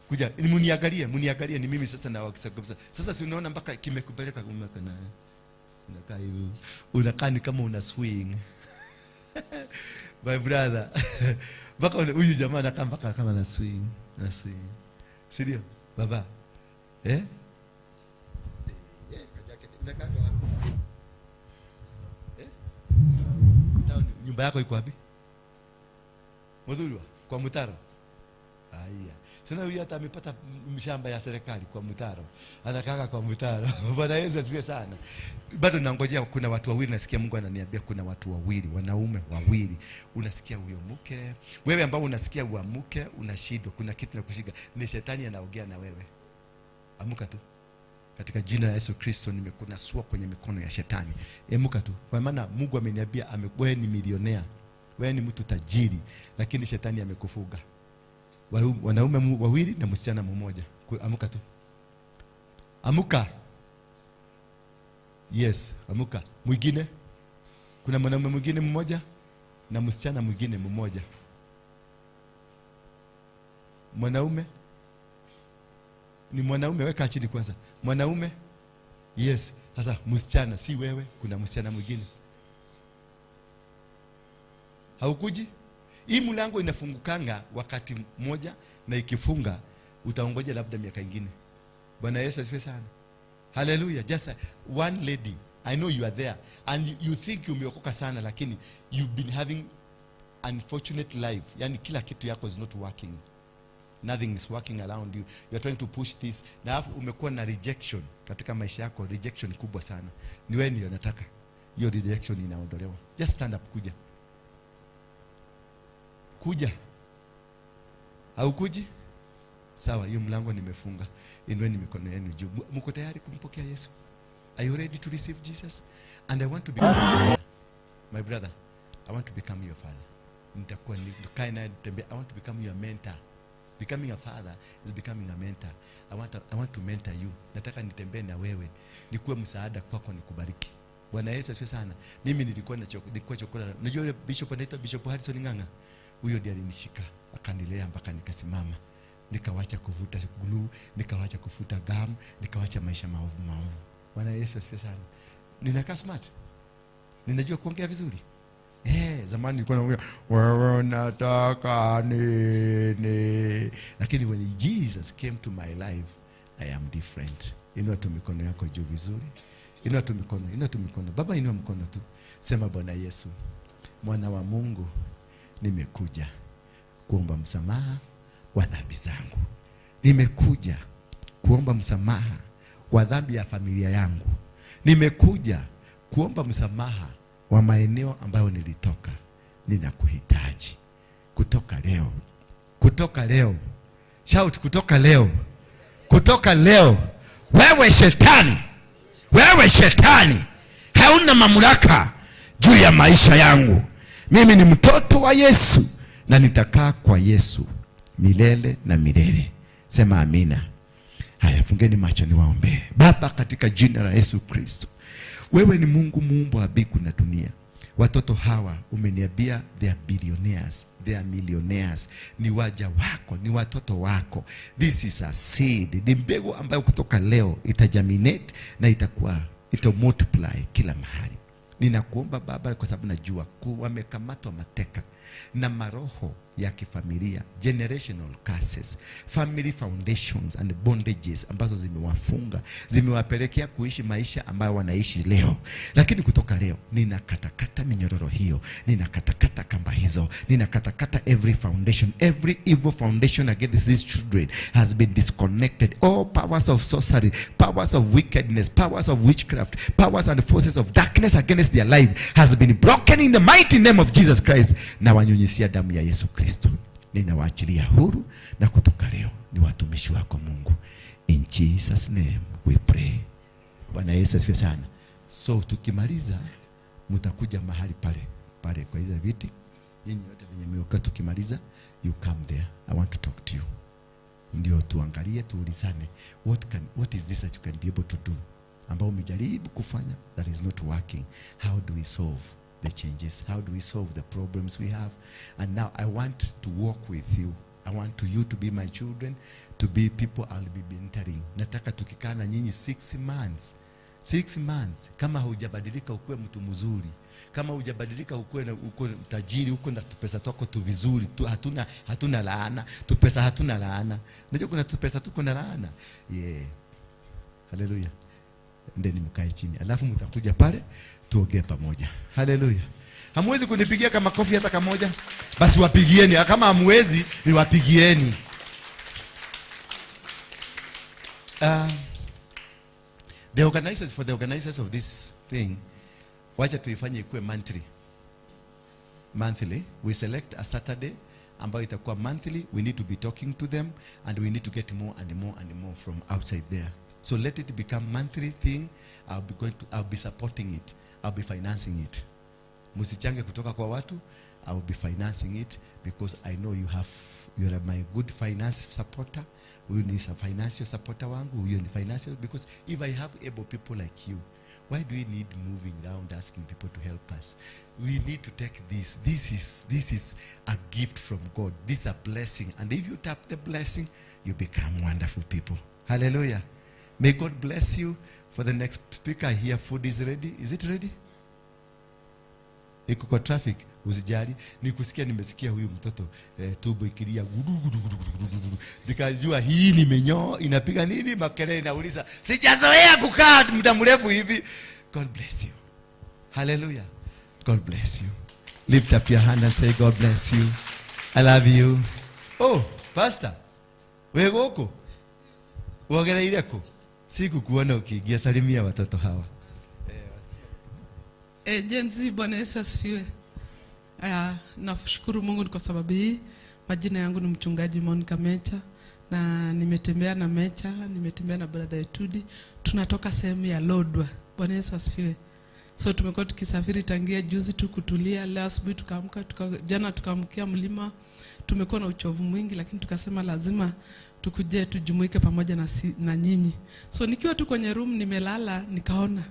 Kuja, muniangalie ni mimi sasa na wakisagabisa. Sasa si unaona mpaka kimekupeleka kumeka na. Unakaa ni kama una swing. My brother. Baka huyu jamaa anakaa mpaka kama na swing. Sidio? Baba. Kajaketi. Unakaa wapi? Nyumba yako iko wapi? Mudhurwa kwa Mutaro. Haya. Sina huyu hata amepata mshamba ya serikali kwa mtaro. Anakaa kwa mtaro. Bwana Yesu asifiwe sana. Bado nangojea kuna watu wawili nasikia Mungu ananiambia kuna watu wawili, wanaume wawili. Unasikia huyo mke. Wewe ambao unasikia uamuke, unashindwa, kuna kitu nakushika. Ni shetani anaongea na wewe. Amuka tu. Katika jina la Yesu Kristo nimekunasua kwenye mikono ya shetani. Amuka tu. Kwa maana Mungu ameniambia wewe ni milionea. Wewe ni mtu tajiri, lakini shetani amekufuga. Wanaume wawili na msichana mmoja. Amuka tu. Amuka. Yes, amuka. Mwingine? Kuna mwanaume mwingine mmoja na msichana mwingine mmoja. Mwanaume? Ni mwanaume, weka chini kwanza. Mwanaume? Yes. Sasa msichana si wewe, kuna msichana mwingine. Haukuji? Hii mlango inafungukanga wakati mmoja na ikifunga utaongoja labda miaka ingine. Bwana Yesu asifiwe sana. Hallelujah. Just one lady. I know you are there and you think umeokoka sana lakini you've been having unfortunate life. Yani kila kitu yako is not working. Nothing is working around you. You are trying to push this. Na umekuwa na rejection katika maisha yako, rejection kubwa sana. Ni wewe ndio nataka. Hiyo rejection inaondolewa. Just stand up, kuja. Kuja. Haukuji? Sawa, hiyo mlango nimefunga. Inueni mikono yenu juu. Mko tayari kumpokea Yesu? Are you ready to receive Jesus? And I want to become your father. My brother, I want to become your father. Nitakuwa nikae naye nitembea. I want to become your mentor. Becoming a father is becoming a mentor. I want to mentor you. Nataka nitembee na wewe. Nikuwe msaada kwako, nikubariki. Bwana Yesu asifiwe sana. Mimi nilikuwa chokora. Unajua yule bishop anaitwa Bishop Harrison Ng'ang'a? Huyo ndiye alinishika, akanilea mpaka nikasimama. Nikawacha kuvuta glue, nikawacha kufuta gum, nikawacha maisha maovu. Bwana Yesu asifiwe sana. Ninakaa smart. Ninajua kuongea vizuri. Zamani nilikuwa naongea wewe unataka nini? Lakini when Jesus came to my life, I am different. Inua tu mikono yako juu vizuri. Inua tu mikono. Baba, inua mkono tu. Sema, Bwana Yesu, mwana wa Mungu, nimekuja kuomba msamaha wa dhambi zangu. Nimekuja kuomba msamaha wa dhambi ya familia yangu. Nimekuja kuomba msamaha wa maeneo ambayo nilitoka. Ninakuhitaji kutoka leo. Kutoka leo. Shout, kutoka leo. Kutoka leo. Wewe shetani hauna mamlaka juu ya maisha yangu. Mimi ni mtoto wa Yesu na nitakaa kwa Yesu milele na milele. Sema amina. Haya, fungeni macho niwaombe. Baba, katika jina la Yesu Kristo, wewe ni Mungu muumba wa mbingu na dunia. Watoto hawa umeniambia they are billionaires, they are millionaires. Ni waja wako, ni watoto wako. This is a seed. Ni mbegu ambayo kutoka leo itagerminate na ita multiply kila mahali. Ninakuomba Baba, kwa sababu najua wamekamatwa mateka na maroho ya kifamilia, generational curses, family foundations and bondages ambazo zimewafunga, zimewapelekea kuishi maisha ambayo wanaishi leo. Lakini kutoka leo ninakatakata minyororo hiyo, ninakatakata kamba hizo, ninakatakata every foundation, every evil foundation against these children has been disconnected. All powers of sorcery, powers of wickedness, powers of witchcraft, powers and forces of darkness against their life has been broken in the mighty name of Jesus Christ. Na wanyunyisia damu ya Yesu Kristo. Ninawaachilia huru na kutoka leo ni watumishi wako Mungu. In Jesus name we pray. Bwana Yesu asifiwe sana. So tukimaliza mtakuja mahali pale kwa hizo viti. Nyinyi wote wenye mioka, tukimaliza you come there. I want to talk to you. Ndio tuangalie, tuulizane what is this that you can be able to do ambao umejaribu kufanya that is not working. How do we solve the changes? How do we solve the problems we have? And now I want to walk with you. I want you to be my children, to be people I'll be mentoring. Nataka tukikaa na nyinyi 6 months. 6 months. Kama hujabadilika ukuwe mtu mzuri, kama hujabadilika ukuwe tajiri, uko na tupesa twako tu vizuri, hatuna laana, tupesa hatuna laana. Unajua kuna tupesa tuko na laana. Yeah. Hallelujah. Ndeni mkae chini. Alafu mtakuja pale tuongee pamoja. Hallelujah. Hamwezi kunipigia kama kofi hata kamoja? Basi wapigieni. Kama hamwezi ni wapigieni. The organizers of this thing, wacha tuifanye ikuwe monthly. We select a Saturday ambayo itakuwa monthly. We need to be talking to them and we need to get more and more from outside there. So let it become monthly thing. I'll be supporting it. I'll be financing it. Musichange kutoka kwa watu. I'll be financing it because I know you are my good finance supporter. Huyu ni financial supporter wangu. Huyu ni financial, because if I have able people like you, why do we need moving around asking people to help us? We need to take this. This is a gift from God. This is a blessing. And if you tap the blessing, you become wonderful people. Hallelujah. May God bless you. For the next speaker here, food is ready. Is it ready? Iko kwa traffic, usijali. Nikusikia nimesikia huyu mtoto tubo ikilia gudu. Nikajua hii nimenyoa inapiga nini makelele inauliza. Sijazoea kukaa muda mrefu hivi. God bless you. Hallelujah. God bless you. Lift up your hand and say, God bless you. I love you. Oh, pastor. Wewe uko? Uogele ileko? Siku kuona ukiingia, salimia watoto hawa. Jenzi, Bwana Yesu asifiwe. Nashukuru Mungu kwa sababu hii. Majina yangu ni mchungaji Monica Mecha, na nimetembea na Mecha, nimetembea na brother Etudi. Tunatoka sehemu ya Lodwa. Bwana Yesu asifiwe. So tumekuwa tukisafiri tangia juzi tu kutulia. Leo asubuhi tukaamka, jana tukaamkia mlima. Tumekuwa na uchovu mwingi, lakini tukasema lazima tukuje tujumuike pamoja na nyinyi. So nikiwa tu kwenye room nimelala, nikaona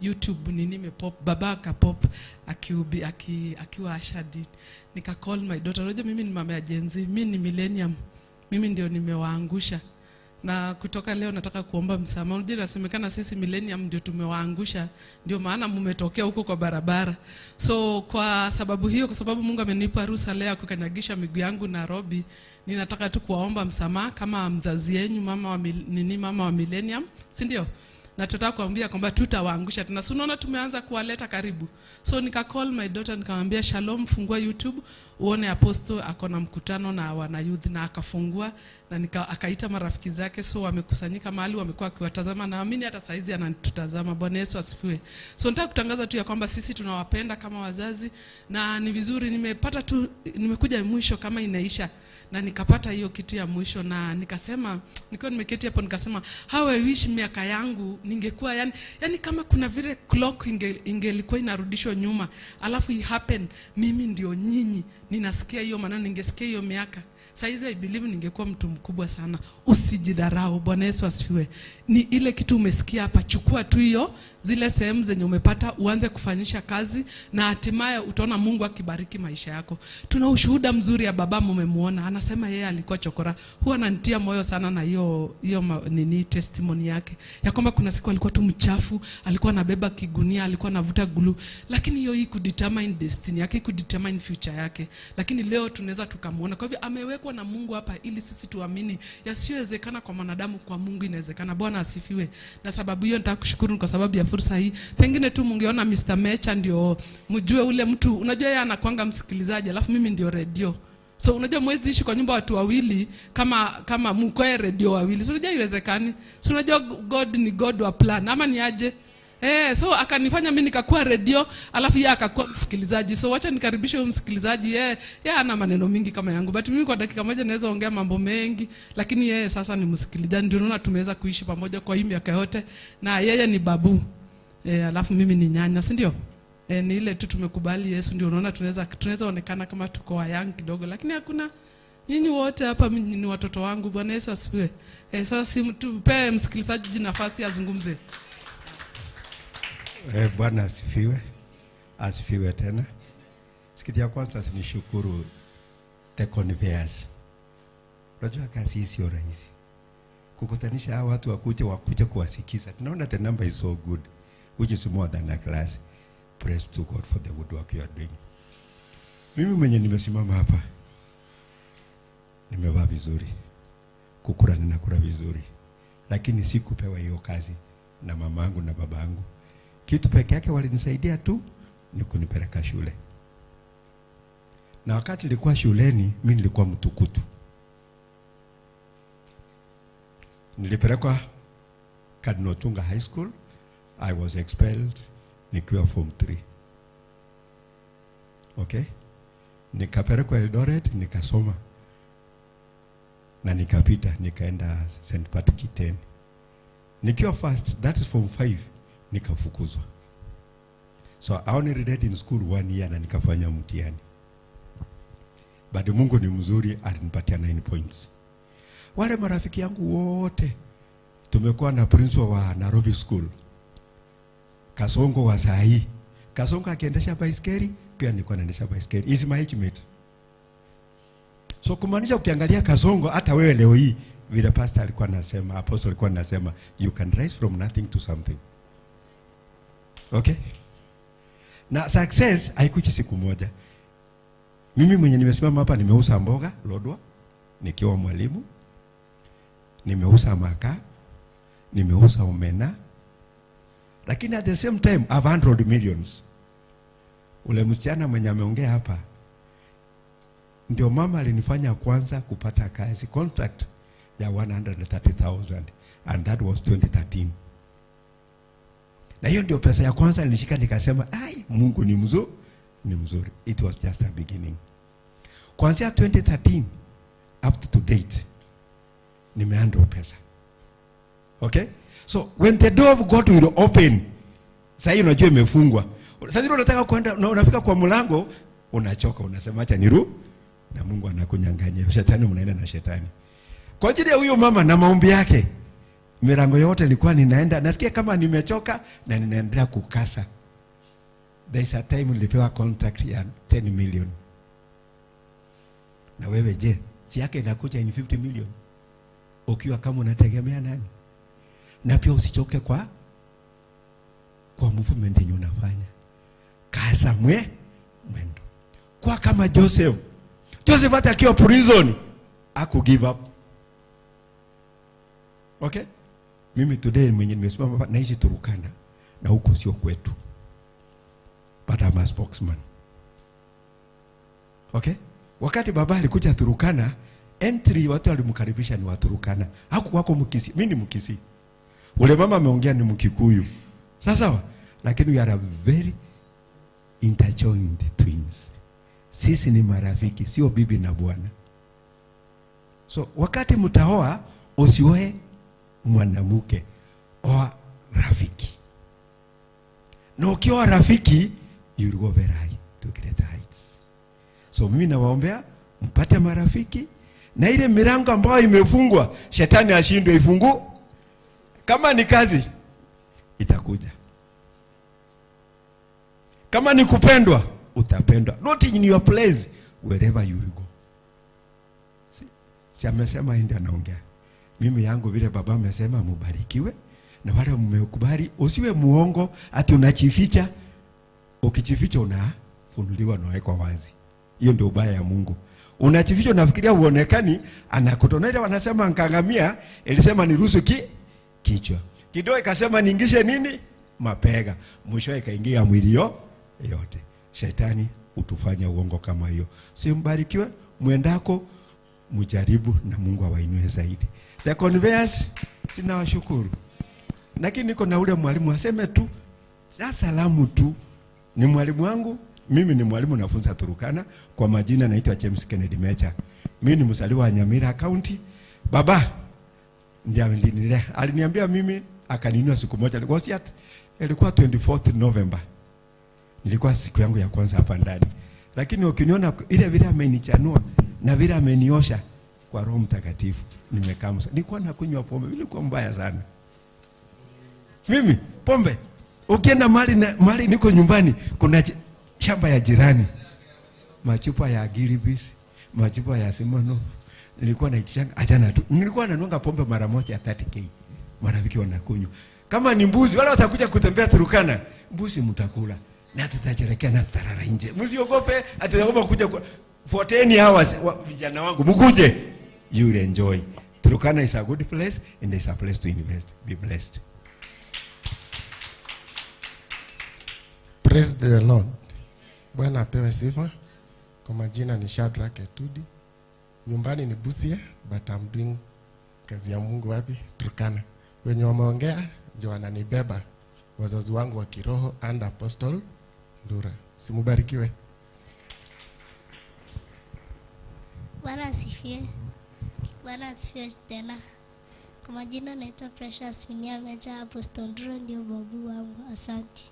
YouTube nimepop, baba akapop akiwa ashadi. Nika call my daughter. Unajua mimi ni mama ya Gen Z, mimi ni millennium. Mimi ndio nimewaangusha. Na kutoka leo nataka kuomba msamaha. Unajua inasemekana sisi millennium ndio tumewaangusha, ndio maana mmetokea huko kwa barabara. So kwa sababu hiyo, kwa sababu Mungu amenipa ruhusa leo kukanyagisha miguu yangu Nairobi, ninataka tu kuwaomba msamaha kama mzazi yenu, mama wa millennium, si ndio? Na tutaka kuambia kwamba tutawaangusha tena. So unaona tumeanza kuwaleta karibu. So nika call my daughter nikamwambia, Shalom, fungua YouTube uone Apostle ako na mkutano na wana youth, na akafungua na akaita marafiki zake. So wamekusanyika mahali, wamekuwa akiwatazama, na naamini hata saizi anatutazama. Bwana Yesu asifiwe. So nataka kutangaza tu ya kwamba sisi tunawapenda kama wazazi, na ni vizuri nimekuja mwisho kama inaisha, na nikapata hiyo kitu ya mwisho, na nikasema, nikiwa nimeketi hapo nikasema, how I wish miaka yangu ningekuwa yani kama kuna vile clock ingelikuwa inarudishwa nyuma, alafu it happen mimi ndio nyinyi ninasikia hiyo maneno, ningesikia hiyo miaka. Saizi I believe ningekuwa mtu mkubwa sana. Usijidharau. Bwana Yesu asifiwe. Ni ile kitu umesikia hapa, chukua tu hiyo, zile sehemu zenye umepata, uanze kufanyisha kazi, na hatimaye utaona Mungu akibariki maisha yako. Tuna ushuhuda mzuri ya baba, mmemuona. Anasema yeye alikuwa chokora. Huwa ananitia moyo sana na hiyo testimony yake. Ya kwamba kuna siku alikuwa tu mchafu, alikuwa anabeba kigunia, alikuwa anavuta glue, lakini hiyo could determine destiny yake, could determine future yake. Lakini leo tunaweza tukamuona. Kwa hivyo amewekwa na Mungu hapa ili sisi tuamini yasiyowezekana kwa wanadamu, kwa Mungu inawezekana. Bwana asifiwe. Na sababu hiyo nataka kushukuru kwa sababu ya fursa hii. Pengine tu mungeona Mr. Mecha ndio mjue ule mtu, unajua yeye anakuanga msikilizaji, alafu mimi ndio radio. So unajua mwezi ishi kwa nyumba watu wawili kama mkoe radio wawili. So unajua iwezekani. So unajua God ni God wa plan, ama ni aje? So akanifanya mimi nikakuwa radio, alafu yeye akakuwa msikilizaji. So wacha nikaribishe huyo msikilizaji. Yeye ana maneno mingi kama yangu, but mimi kwa dakika moja naweza ongea mambo mengi, lakini yeye sasa ni msikilizaji. Ndio unaona tumeweza kuishi pamoja kwa hii miaka yote, na yeye ni babu. Alafu mimi ni nyanya, si ndio? Ni ile tu tumekubali Yesu, ndio unaona tunaweza onekana kama tuko wa young kidogo, lakini hakuna, nyinyi wote hapa ni watoto wangu. Bwana Yesu asifiwe. Sasa tupe msikilizaji nafasi azungumze. Bwana asifiwe. Asifiwe tena. Sikitu ya kwanza nishukuru the conveyors. Unajua kazi sio rahisi. Kukutanisha hawa watu wakuje kuwasikiza. Tunaona the number is so good, which is more than a class. Praise to God for the good work you are doing. Mimi mwenye nimesimama hapa, nimevaa vizuri, kukula ninakula vizuri, lakini sikupewa hiyo kazi na mamangu na babangu. Kitu peke yake walinisaidia tu ni kunipeleka shule. Na wakati nilikuwa shuleni, mimi nilikuwa mtukutu. Nilipelekwa Cardinal Tunga High School. I was expelled nikiwa form 3. Okay? Nikapelekwa Eldoret nikasoma. Na nikapita nikaenda St. Patrick 10. Nikiwa first, that is form 5, nikafukuzwa. So I only read in school 1 year na nikafanya mtihani. But Mungu ni mzuri, alinipatia 9 points. Wale marafiki yangu wote tumekuwa na principal wa Nairobi School. Kasongo wa sahi. Kasongo akiendesha baiskeli, pia nilikuwa naendesha baiskeli. Is my age mate. So kumaanisha ukiangalia Kasongo, hata wewe leo hii vile pastor alikuwa anasema, apostle alikuwa anasema, you can rise from nothing to something. Okay? Na success haikuji siku moja. Mimi mwenye nimesimama hapa nimeuza mboga Lodwa nikiwa mwalimu. Nimeuza makaa, nimeuza omena. Lakini at the same time I've 100 millions. Ule msichana mwenye ameongea hapa ndio mama alinifanya kwanza kupata kazi contract ya 130,000 and that was 2013. Na hiyo ndio pesa ya kwanza nilishika nikasema, ai Mungu ni mzuri, ni mzuri. It was just a beginning. Kuanzia 2013 up to date nimehandle pesa. Okay? So when the door of God will open, sasa hiyo unajua imefungwa. Sasa hiyo unataka kwenda, unafika kwa mlango unachoka, unasema acha niru, na Mungu anakunyang'anya. Shetani mnaenda na shetani. Kwa ajili ya huyo mama na maombi yake, milango yote nilikuwa ninaenda, nasikia kama nimechoka na ninaendelea kukasa. There is a time nilipewa contract ya 10 million. Na wewe je, si yake inakuja in 50 million? Ukiwa kama unategemea nani? Na pia usichoke kwa movement yenye unafanya. Kasa mwendo. Kwa kama Joseph hata akiwa prison aku give up. Okay? Mimi today mwenye nimesimama naishi Turukana na huko sio kwetu. But I'm a spokesman. Okay? Wakati baba alikuja Turukana, entry watu walimkaribisha ni watu Turukana. Hakuwako Mkisi, mimi ni Mkisi. Ule mama ameongea ni Mkikuyu. Sasa lakini we are very interjoined twins. Sisi ni marafiki, sio bibi na bwana. So wakati mtaoa usioe mwanamke oa rafiki. Na ukiwa rafiki you will go very high to great heights. So mimi nawaombea mpate marafiki na ile milango ambayo imefungwa shetani ashindwe ifungu. Kama ni kazi itakuja. Kama ni kupendwa utapendwa. Not in your place, wherever you will go. Si amesema ndio anaongea. Mimi yangu vile baba amesema mubarikiwe na wale mmekubali, usiwe muongo ati unachificha. Ukichificha unafunuliwa na weka wazi. Hiyo ndio ubaya ya Mungu. Unachificha unafikiria uonekani, anakutona ile wanasema nkangamia, ilisema niruhusu kichwa. Kidogo ikasema niingishe nini? Mapega. Mwisho ikaingia mwili yote. Shetani utufanya uongo kama hiyo. Si mbarikiwe, mwendako mujaribu na Mungu awainue zaidi. The conveyors sina washukuru. Lakini niko na ule mwalimu aseme tu salamu tu. Ni mwalimu wangu, mimi ni mwalimu nafunza Turukana, kwa majina naitwa James Kennedy Mecha. Mimi ni mzaliwa wa Nyamira County. Baba ndiye alinilea. Aliniambia mimi akaninua siku moja. Ilikuwa 24th November. Nilikuwa siku yangu ya kwanza hapa ndani. Lakini ukiniona ile vile amenichanua na vile ameniosha kwa Roho Mtakatifu, nimekaa msa. Nilikuwa nakunywa pombe, ilikuwa mbaya sana. Mimi pombe. Ukienda mali niko nyumbani, kuna shamba ya jirani. Machupa ya Gilibis, machupa ya Simono. Nilikuwa naitisha achana tu. Nilikuwa nanunga pombe mara moja ya 30k. Marafiki wanakunywa. Kama ni mbuzi wala watakuja kutembea Turukana, mbuzi mtakula. Na tutacherekea na tarara nje. Msiogope, ataogopa kuja for 10 hours vijana wangu. Mkuje. You will enjoy. Turukana is a good place and it's a place to invest. Be blessed. Praise the Lord. Bwana apewe sifa. Kwa majina ni Shadrack Etudi. Nyumbani ni Busia, but I'm doing kazi ya Mungu wapi? Turkana. Wenye wameongea ndio wananibeba, wazazi wangu wa kiroho and Apostle Ndura. Simubarikiwe. Bwana asifiwe. Bwana asifiwe tena. Kwa majina naitwa Precious Winia Meja, Apostle Ndura ndio babu wangu. Asante.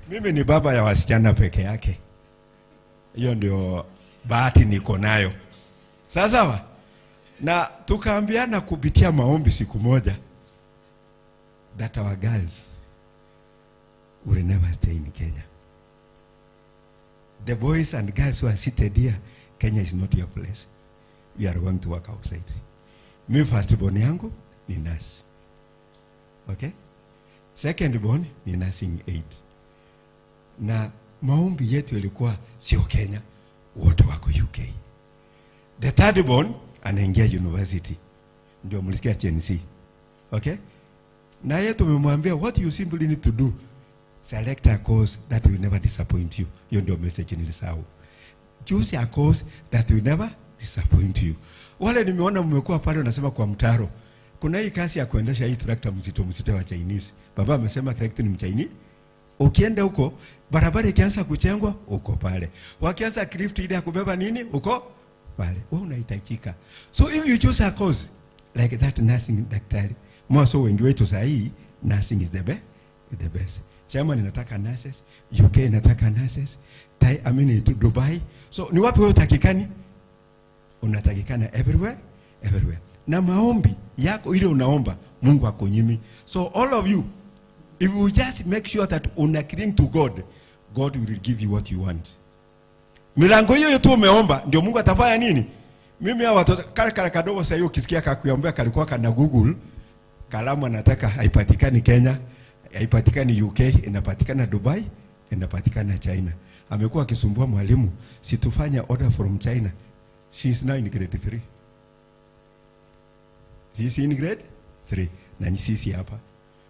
Mimi ni baba ya wasichana peke yake. Hiyo ndio bahati niko nayo. Sawa? Na tukaambiana kupitia maombi siku moja that our girls will never stay in Kenya. The boys and girls who are seated here, Kenya is not your place. You are going to work outside. Me first born yangu ni nurse. Okay? Second born ni nursing aid. Na maombi yetu ilikuwa sio Kenya, wote wako UK. The third born anaingia university. Ndio mlisikia CNC. Okay? Na yeye tumemwambia what you simply need to do, select a course that will never disappoint you. Hiyo ndio message nilisahau. Choose a course that will never disappoint you. Wale nimeona mmekuwa pale unasema kwa mtaro. Kuna hii kasi ya kuendesha hii tractor mzito wa Chinese. Baba amesema tractor ni mchaini. Ukienda huko barabara ikianza kuchengwa uko pale. Wakianza craft ile ya kubeba nini uko pale. Wewe unahitajika. So if you choose a course like that nursing daktari, more so wengi wetu saa hii nursing is the best. Chama ninataka nurses, UK nataka nurses, Dubai. So ni wapi wewe utakikani? Unatakikana everywhere. Na maombi yako ile unaomba Mungu akunyimi. So all of you, if you just make sure that una cling to God, God will give you what you want. Milango hiyo tu umeomba ndio Mungu atafanya nini? Mimi hawa watoto kale kadogo sasa hiyo ukisikia kakuambia kalikuwa kana Google, kalamu anataka haipatikani Kenya, haipatikani UK, inapatikana Dubai, inapatikana China. Amekuwa akisumbua mwalimu, situfanya order from China. She is now in grade 3. She is in grade 3. Na sisi hapa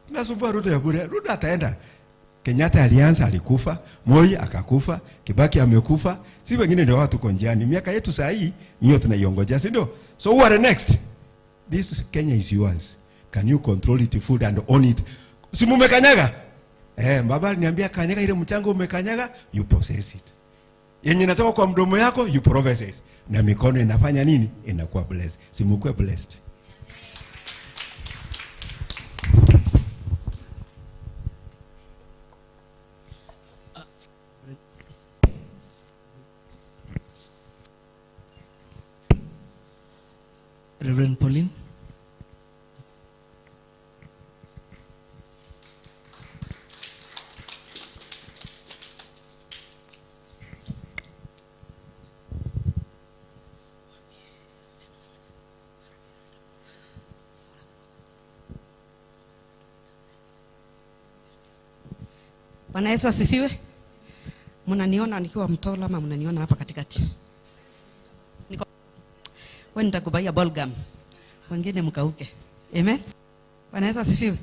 tunasumbua Ruto ya bure. Ruto ataenda. Kenyatta alianza alikufa, Moi akakufa, Kibaki amekufa. Si wengine ndio watu konjiani. Miaka yetu saa hii niyo tunaiongoja, si ndio? So who are next? This Kenya is yours. Can you control it, food and own it? Si mumekanyaga? Baba aliniambia kanyaga ile mchango umekanyaga, you possess it. Yenye natoka kwa mdomo yako, you possess. Na mikono inafanya nini? Inakuwa blessed. Si mkuwe blessed. Reverend Pauline. Bwana Yesu asifiwe. Mnaniona nikiwa mtola ama mnaniona hapa katikati? Niko wewe nitakubaia balgam. Wengine mkauke. Amen. Bwana Yesu asifiwe.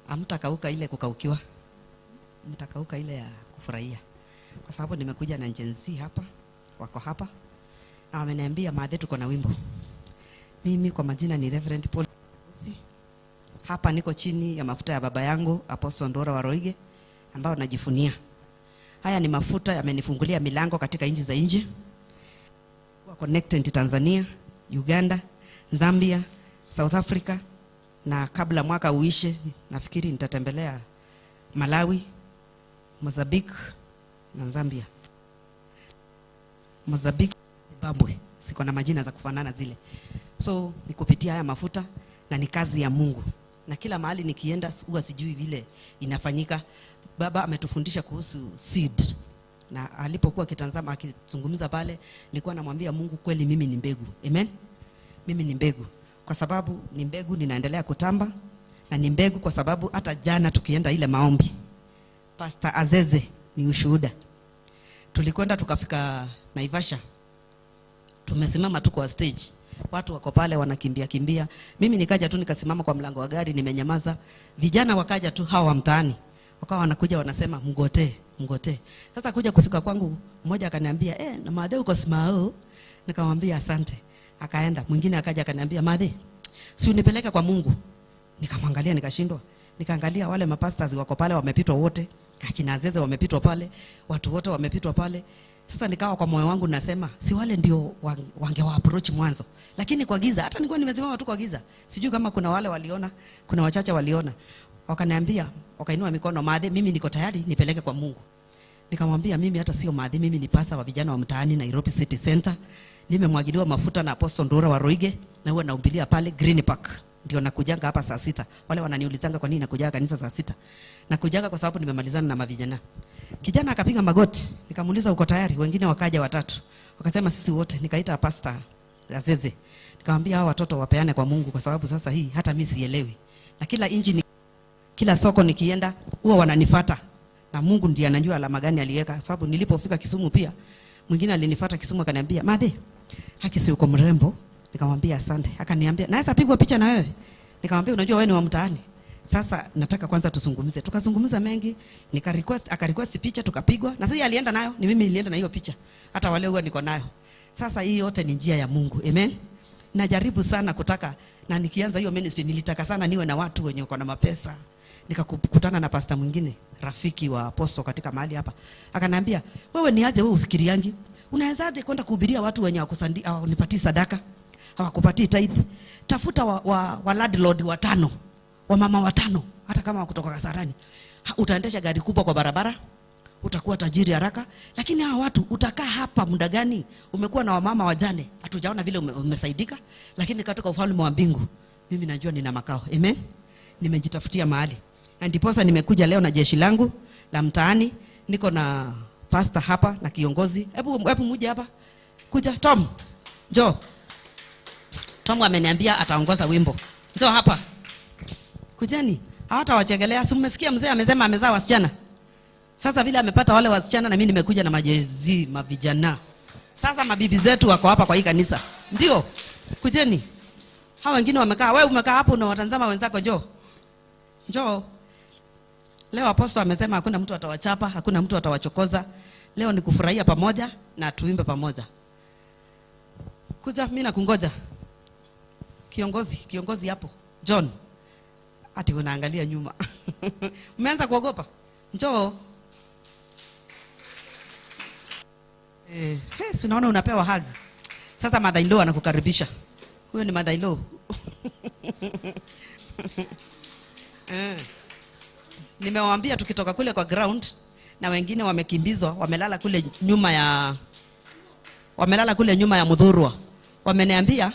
Hamtakauka ile kukaukiwa. Mtakauka ile ya kufurahia. Kwa sababu nimekuja na njenzi hapa, wako hapa. Na wameniambia maadhi tuko na wimbo. Mimi kwa majina ni Reverend Paul. Hapa niko chini ya mafuta ya baba yangu Apostle Ndura wa Roige, ambao najifunia. Haya ni mafuta yamenifungulia milango katika nchi za nje. Kwa connected Tanzania, Uganda, Zambia, South Africa, na kabla mwaka uishe nafikiri nitatembelea Malawi, Mozambique na Zambia. Mozambique, Zimbabwe, siko na majina za kufanana zile. So nikupitia haya mafuta na ni kazi ya Mungu. Na kila mahali nikienda huwa sijui vile inafanyika. Baba ametufundisha kuhusu seed. Na alipokuwa kitazama akizungumza pale, nilikuwa namwambia Mungu kweli mimi ni mbegu. Amen. Mimi ni mbegu. Kwa sababu ni mbegu ninaendelea kutamba, na ni mbegu kwa sababu hata jana tukienda ile maombi, Pastor Azeze ni ushuhuda. Tulikwenda tukafika Naivasha. Tumesimama tu kwa stage. Watu wako pale wanakimbia. Mimi nikaja tu nikasimama kwa mlango wa gari nimenyamaza. Vijana wakaja tu hawa mtaani. Wakawa wanakuja wanasema mgote. Sasa kuja kufika kwangu mmoja akaniambia na maadhi uko simao. Nikamwambia asante. Akaenda. Mwingine akaja akaniambia, "Madhe, si unipeleke kwa Mungu." Nikamwangalia nikashindwa. Nikaangalia wale mapastors wako pale wamepitwa wote. Akina Zeze wamepitwa pale, watu wote wamepitwa pale. Sasa nikawa kwa moyo wangu nasema, si wale ndio wangewa approach mwanzo. Lakini kwa giza, hata nilikuwa nimesimama tu kwa giza. Sijui kama kuna wale waliona, kuna wachache waliona. Wakaniambia, wakainua mikono, "Madhe, mimi niko tayari nipeleke kwa Mungu." Nikamwambia, mimi hata sio madhi, mimi ni pasta wa vijana wa mtaani Nairobi City Center. Nimemwagiliwa mafuta na Apostle Ndura wa Roige na huwa nahubiria pale Green Park. Ndio nakujanga hapa saa 6. Wale wananiulizanga kwa nini nakujaga kanisa saa 6. Nakujanga kwa sababu nimemalizana na mavijana. Kijana akapiga magoti, nikamuuliza uko tayari? Wengine wakaja watatu. Wakasema sisi wote. Nikaita pastor Azeze. Nikamwambia hao watoto wapeane kwa Mungu kwa sababu sasa hii hata mimi sielewi. Na kila inji kila soko nikienda huwa wananifuata. Na Mungu ndiye anajua alama gani aliweka. Sababu nilipofika Kisumu pia mwingine alinifuata Kisumu akaniambia, "Madhe, haki si uko mrembo?" Nikamwambia asante. Akaniambia, "Naweza pigwa picha na wewe?" Nikamwambia, "Unajua wewe ni wa mtaani. Sasa nataka kwanza tuzungumze." Tukazungumza mengi, akarequest picha tukapigwa. Na sasa alienda nayo, ni mimi nilienda na hiyo picha. Hata wale huwa niko nayo. Sasa hii yote ni njia ya Mungu. Amen. Najaribu sana kutaka, na nikianza hiyo ministry nilitaka sana niwe na watu wenye wako na mapesa. Nikakutana na pastor mwingine, rafiki wa Apostle katika mahali hapa. Akaniambia, "Wewe ni aje wewe ufikiriangi? Unawezaje kwenda kuhubiria watu wenye hawakunipatii sadaka, hawakupatii tithe? Tafuta wa landlord 5, wa mama 5, hata kama kutoka Kasarani. Utaendesha gari kubwa kwa barabara, utakuwa tajiri haraka. Lakini hawa watu utakaa hapa muda gani? Umekuwa na wamama wajane, hatujaona vile umesaidika, lakini katika ufalme wa mbingu mimi najua nina makao." Amen. Nimejitafutia mahali. Na ndiposa nimekuja leo na jeshi langu la mtaani. Niko na pastor hapa na kiongozi. Hebu muje hapa. Kuja Tom. Njoo. Tom ameniambia ataongoza wimbo. Njoo hapa. Kujeni. Hata wachegelea. Si mmesikia mzee amesema amezaa wasichana. Sasa vile amepata wale wasichana na mimi nimekuja na majezi mavijana. Sasa mabibi zetu wako hapa kwa hii kanisa. Ndio. Kujeni. Hao wengine wamekaa. Wewe umekaa hapo na watazama wenzako, njoo. Njoo. Leo Apostle amesema hakuna mtu atawachapa, hakuna mtu atawachokoza. Leo ni kufurahia pamoja na tuimbe pamoja. Kuja, mimi nakungoja. Kiongozi hapo. John. Ati unaangalia nyuma. Umeanza kuogopa? Njoo. Si unaona unapewa hug. Sasa mother-in-law anakukaribisha. Huyo ni mother-in-law. Nimewaambia tukitoka kule kwa ground na wengine wamekimbizwa, wamelala kule nyuma ya Mudhurwa. Wameniambia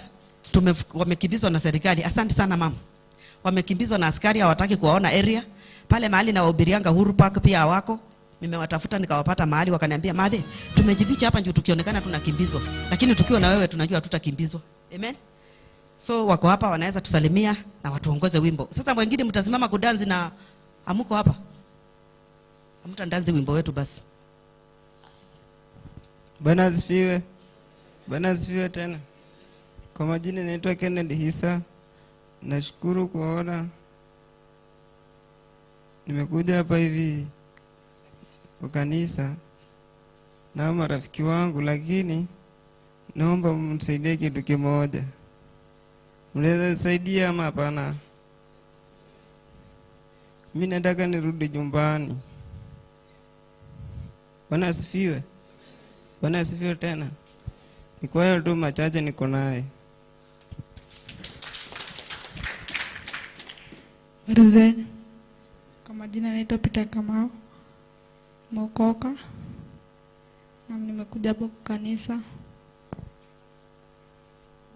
wamekimbizwa na serikali. Asante sana mama. Wamekimbizwa na askari, hawataki kuwaona area. Pale mahali na wahubirianga Uhuru Park pia hawako. Nimewatafuta nikawapata mahali, wakaniambia, "Madhe, tumejificha hapa ndio tukionekana tunakimbizwa. Lakini tukiwa na wewe tunajua hatutakimbizwa." Amen. So wako hapa wanaweza tusalimia na watuongoze wimbo. Sasa wengine mtasimama kudansi na amuko hapa. Hamtandanzi wimbo wetu basi. Bwana asifiwe. Bwana asifiwe tena. Kwa majina naitwa Kennedy Hisa. Nashukuru kuona nimekuja hapa hivi kwa kanisa na marafiki wangu, lakini naomba mnisaidie kitu kimoja. Mnaweza nisaidia ama hapana? Mimi nataka nirudi nyumbani. Bwana asifiwe. Bwana asifiwe tena. Ni kwa hiyo tu machache niko naye. Rizeni. Kwa majina naitwa Peter Kamau. Mokoka. Na nimekuja hapo kwa kanisa.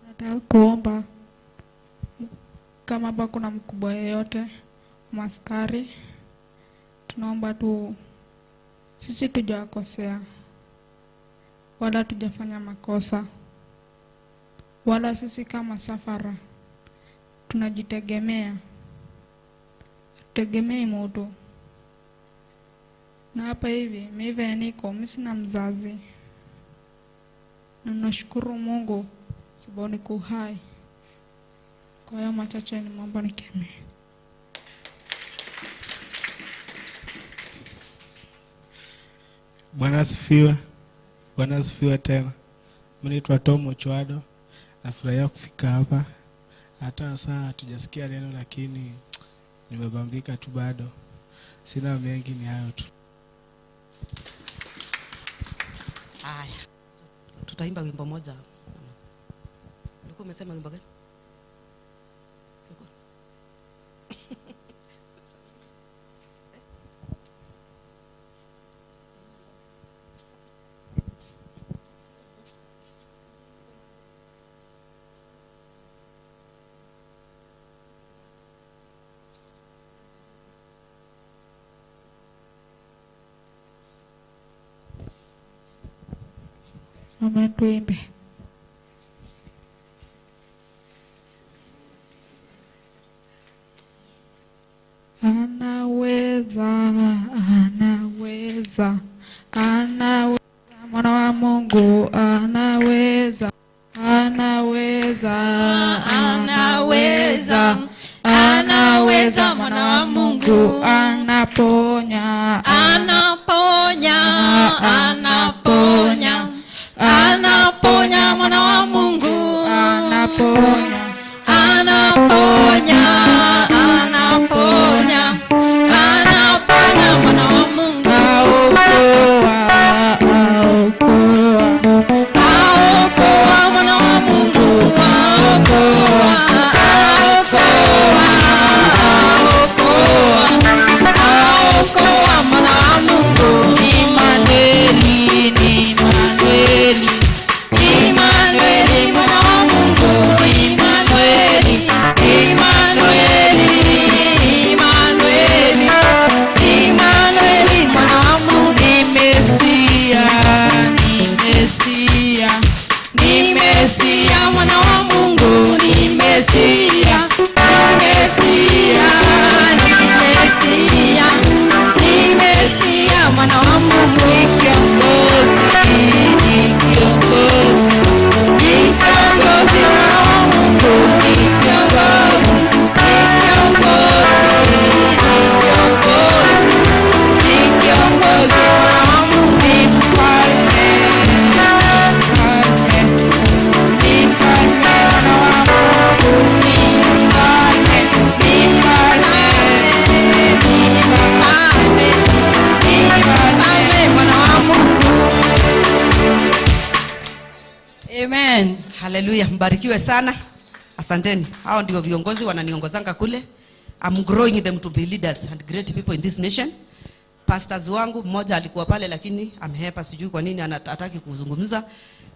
Nataka kuomba kama hapa kuna mkubwa yeyote, maskari, tunaomba tu sisi tujakosea wala tujafanya makosa, wala sisi kama safara tunajitegemea, tegemei mtu. Na hapa hivi mimi niko mimi sina mzazi, na nashukuru Mungu sababu niko hai. Kwa hiyo machache ni mambo nikeme. Bwana asifiwe. Bwana asifiwe tena. Mimi naitwa Tom Chwado. nafurahia kufika hapa. Hata saa hatujasikia neno, lakini nimebambika tu bado. Sina mengi, ni hayo tu. Haya. Tutaimba wimbo moja. Ulikuwa umesema wimbo gani? Soma tuimbe. Anaweza, anaweza, anaweza, mwana wa Mungu anaweza, anaweza, anaweza, anaweza, mwana wa Mungu anaponya, anaponya, anaponya, anaponya, mwana wa Mungu anaponya, anaponya, anaponya, anaponya, mwana wa Mungu aokoa, aokoa, aokoa, mwana wa Mungu aokoa, aokoa, aokoa, aokoa, mwana wa Mungu Imanueli, Imanueli, Imanueli, mwana wa Mungu Imanueli, Imanueli, Imanueli, Imanueli, mwana wa Mungu ni Mesia, ni Mesia, ni Mesia, mwana wa Mungu ni Mesia, ni Mesia, ni Mesia, ni Mesia, mwana wa Mungu ni kiongozi, ni kiongozi, ni kiongozi, mwana wa Mungu ni kiongozi, ni kiongozi, ni kiongozi, mwana wa Mungu ni mfalme, mfalme, ni mfalme, mwana wa Mungu ni mfalme, ni mfalme, ni mfalme, ni mfalme, mwana wa Mungu. Amen. Haleluya, mbarikiwe sana. Asanteni. Hao ndio viongozi wananiongozanga kule. I'm growing them to be leaders and great people in this nation. Pastors wangu mmoja alikuwa pale lakini amehepa, sijui kwa nini anataka kuzungumza.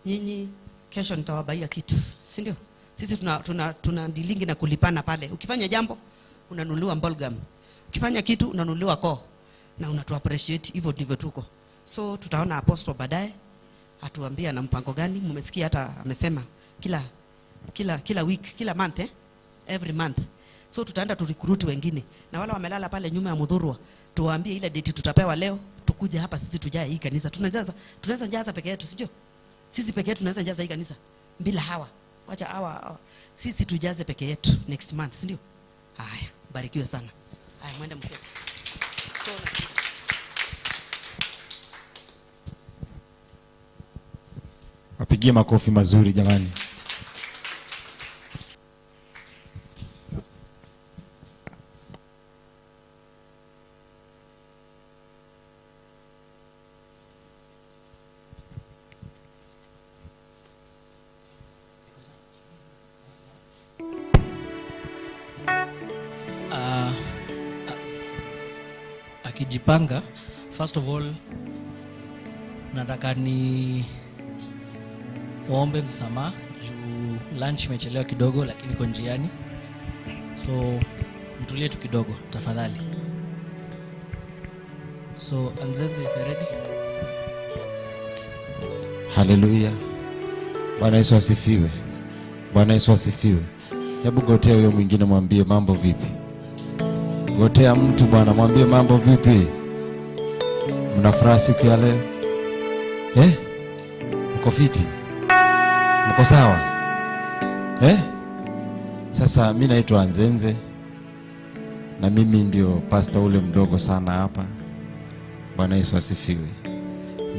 Nyinyi kesho nitawabaia kitu, si ndio? Sisi tuna dealing na kulipana pale. Ukifanya jambo unanunuliwa balgam. Ukifanya kitu unanunuliwa ko na unatu appreciate, hivyo ndivyo tuko. So tutaona apostle baadaye atuambia na mpango gani. Mmesikia hata amesema kila week, kila month, every month. So tutaenda tu recruit wengine na wale wamelala pale nyuma ya mudhurwa, tuwaambie ile date tutapewa leo, tukuje hapa sisi tujae hii kanisa. Tunaweza jaza peke yetu, sio? Sisi peke yetu tunaweza jaza hii kanisa bila hawa. Wacha hawa sisi tujaze peke yetu next month, sio? Haya, barikiwe sana. Haya, mwende mketi. So wapigie makofi mazuri jamani. Akijipanga, first of all nataka ni waombe msamaha juu lunch imechelewa kidogo, lakini kwa njiani, so mtulie tu kidogo tafadhali. So Anzenze, if you're ready. Haleluya. Bwana Yesu asifiwe. Bwana Yesu asifiwe. Hebu gotea huyo mwingine, mwambie mambo vipi. Gotea mtu bwana, mwambie mambo vipi. Mnafurahi siku ya leo? Mko fiti? Mko sawa? Sasa mimi naitwa Anzenze na mimi ndio pastor ule mdogo sana hapa. Bwana Yesu asifiwe.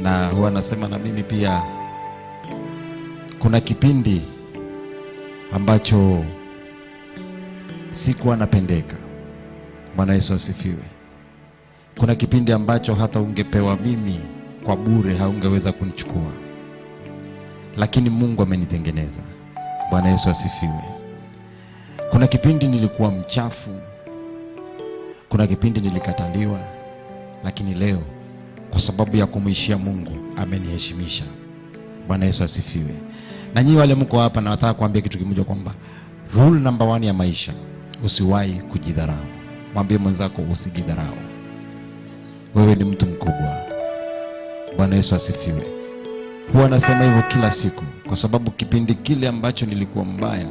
Na huwa nasema na mimi pia kuna kipindi ambacho sikuwa napendeka. Bwana Yesu asifiwe. Kuna kipindi ambacho hata ungepewa mimi kwa bure haungeweza kunichukua, lakini Mungu amenitengeneza. Bwana Yesu asifiwe. Kuna kipindi nilikuwa mchafu, kuna kipindi nilikataliwa, lakini leo kwa sababu ya kumwishia Mungu ameniheshimisha. Bwana Yesu asifiwe. Na nyinyi wale mko hapa, na nataka kuambia kitu kimoja, kwamba rule number 1 ya maisha, usiwahi kujidharau. Mwambie mwenzako usijidharau. Wewe ni mtu mkubwa. Bwana Yesu asifiwe. Huwa nasema hivyo kila siku, kwa sababu kipindi kile ambacho nilikuwa mbaya,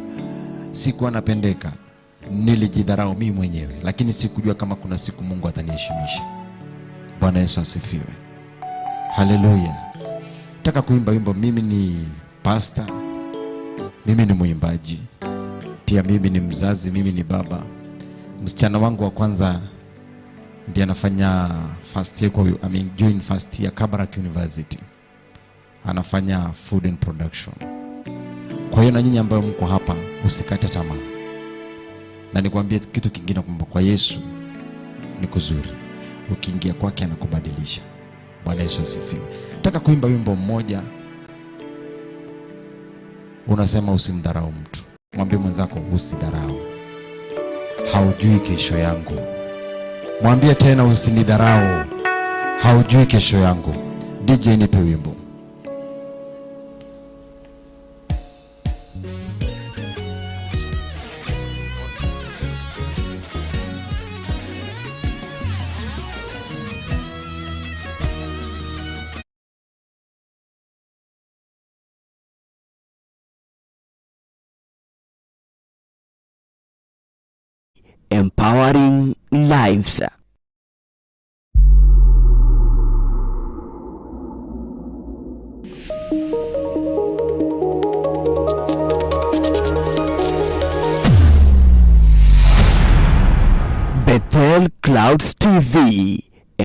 sikuwa napendeka, nilijidharau mimi mwenyewe, lakini sikujua kama kuna siku Mungu ataniheshimisha. Bwana Yesu asifiwe. Haleluya. Nataka kuimba wimbo. Mimi ni pastor, mimi ni mwimbaji, pia mimi ni mzazi, mimi ni baba. Msichana wangu wa kwanza ndiye anafanya first year join first year Kabarak University. Anafanya food and production. Kwa hiyo na nyinyi ambao mko hapa, usikate tamaa. Na nikwambie kitu kingine, kwamba kwa Yesu ni kuzuri. Ukiingia kwake anakubadilisha. Bwana Yesu asifiwe. Nataka kuimba wimbo mmoja. Unasema usimdharau mtu. Mwambie mwenzako usidharau. Haujui kesho yangu. Mwambie tena usinidharau. Haujui kesho yangu. DJ nipe wimbo. Empowering lives. Bethel Clouds TV.